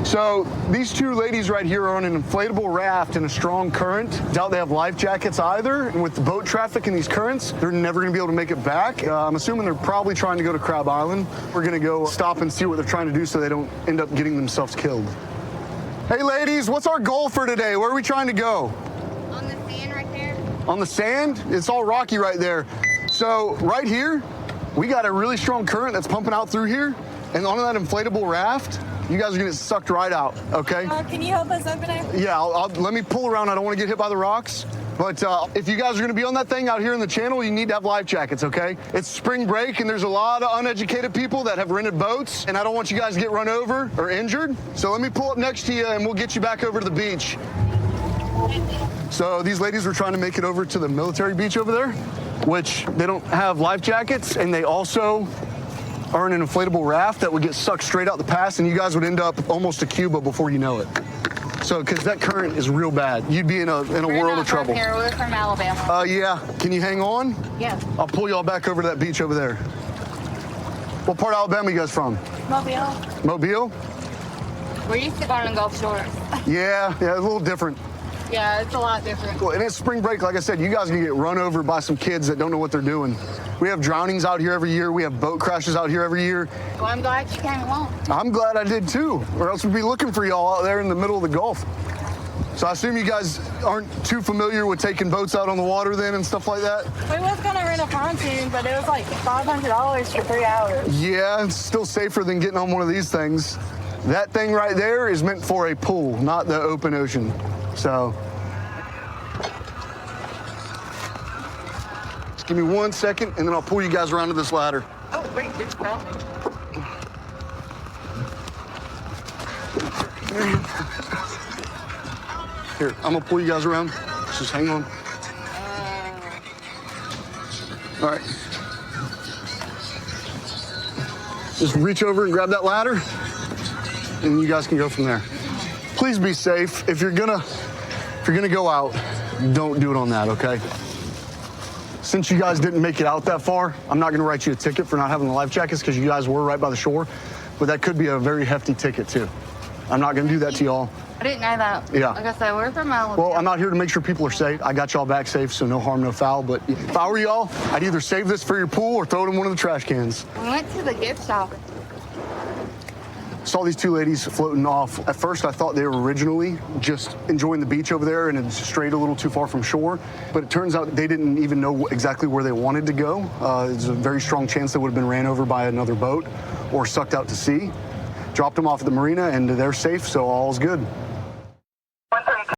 So these two ladies right here are on an inflatable raft in a strong current. Doubt they have life jackets either. And with the boat traffic and these currents, they're never going to be able to make it back. I'm assuming they're probably trying to go to Crab Island. We're going to go stop and see what they're trying to do so they don't end up getting themselves killed. Hey ladies, what's our goal for today? Where are we trying to go? On the sand right there. On the sand? It's all rocky right there. So right here, we got a really strong current that's pumping out through here. And on that inflatable raft, you guys are gonna get sucked right out, okay? Can you help us open it? Yeah, let me pull around. I don't want to get hit by the rocks. But if you guys are gonna be on that thing out here in the channel, you need to have life jackets, okay? It's spring break and there's a lot of uneducated people that have rented boats, and I don't want you guys to get run over or injured. So let me pull up next to you and we'll get you back over to the beach. So these ladies were trying to make it over to the military beach over there, which they don't have life jackets, and they also are in an inflatable raft that would get sucked straight out the pass, and you guys would end up almost to Cuba before you know it. So, because that current is real bad. You'd be in a world of trouble. Here. We're from Alabama. Yeah. Can you hang on? Yeah. I'll pull y'all back over to that beach over there. What part of Alabama you guys from? Mobile. Mobile? We're used to going to Gulf Shores. Yeah, a little different. Yeah, it's a lot different. Cool. And it's spring break, like I said, you guys are gonna get run over by some kids that don't know what they're doing. We have drownings out here every year. We have boat crashes out here every year. Well, I'm glad you came along. I'm glad I did too, or else we'd be looking for y'all out there in the middle of the Gulf. So I assume you guys aren't too familiar with taking boats out on the water then and stuff like that? We was gonna rent a pontoon, but it was like $500 for 3 hours. Yeah, it's still safer than getting on one of these things. That thing right there is meant for a pool, not the open ocean. So, just give me 1 second and then I'll pull you guys around to this ladder. Oh, wait, it's wrong. Here, I'm gonna pull you guys around. Just hang on. All right. Just reach over and grab that ladder, and you guys can go from there. Please be safe. If you're gonna go out, don't do it on that, okay? Since you guys didn't make it out that far, I'm not gonna write you a ticket for not having the life jackets because you guys were right by the shore, but that could be a very hefty ticket too. I'm not gonna do that to y'all. I didn't know that. Yeah. Like I said, we're from Malibu. Well, I'm out here to make sure people are safe. I got y'all back safe, so no harm, no foul. But if I were y'all, I'd either save this for your pool or throw it in one of the trash cans. We went to the gift shop. Saw these two ladies floating off. At first, I thought they were originally just enjoying the beach over there and had strayed a little too far from shore. But it turns out they didn't even know exactly where they wanted to go. There's a very strong chance they would have been ran over by another boat or sucked out to sea. Dropped them off at the marina, and they're safe, so all's good.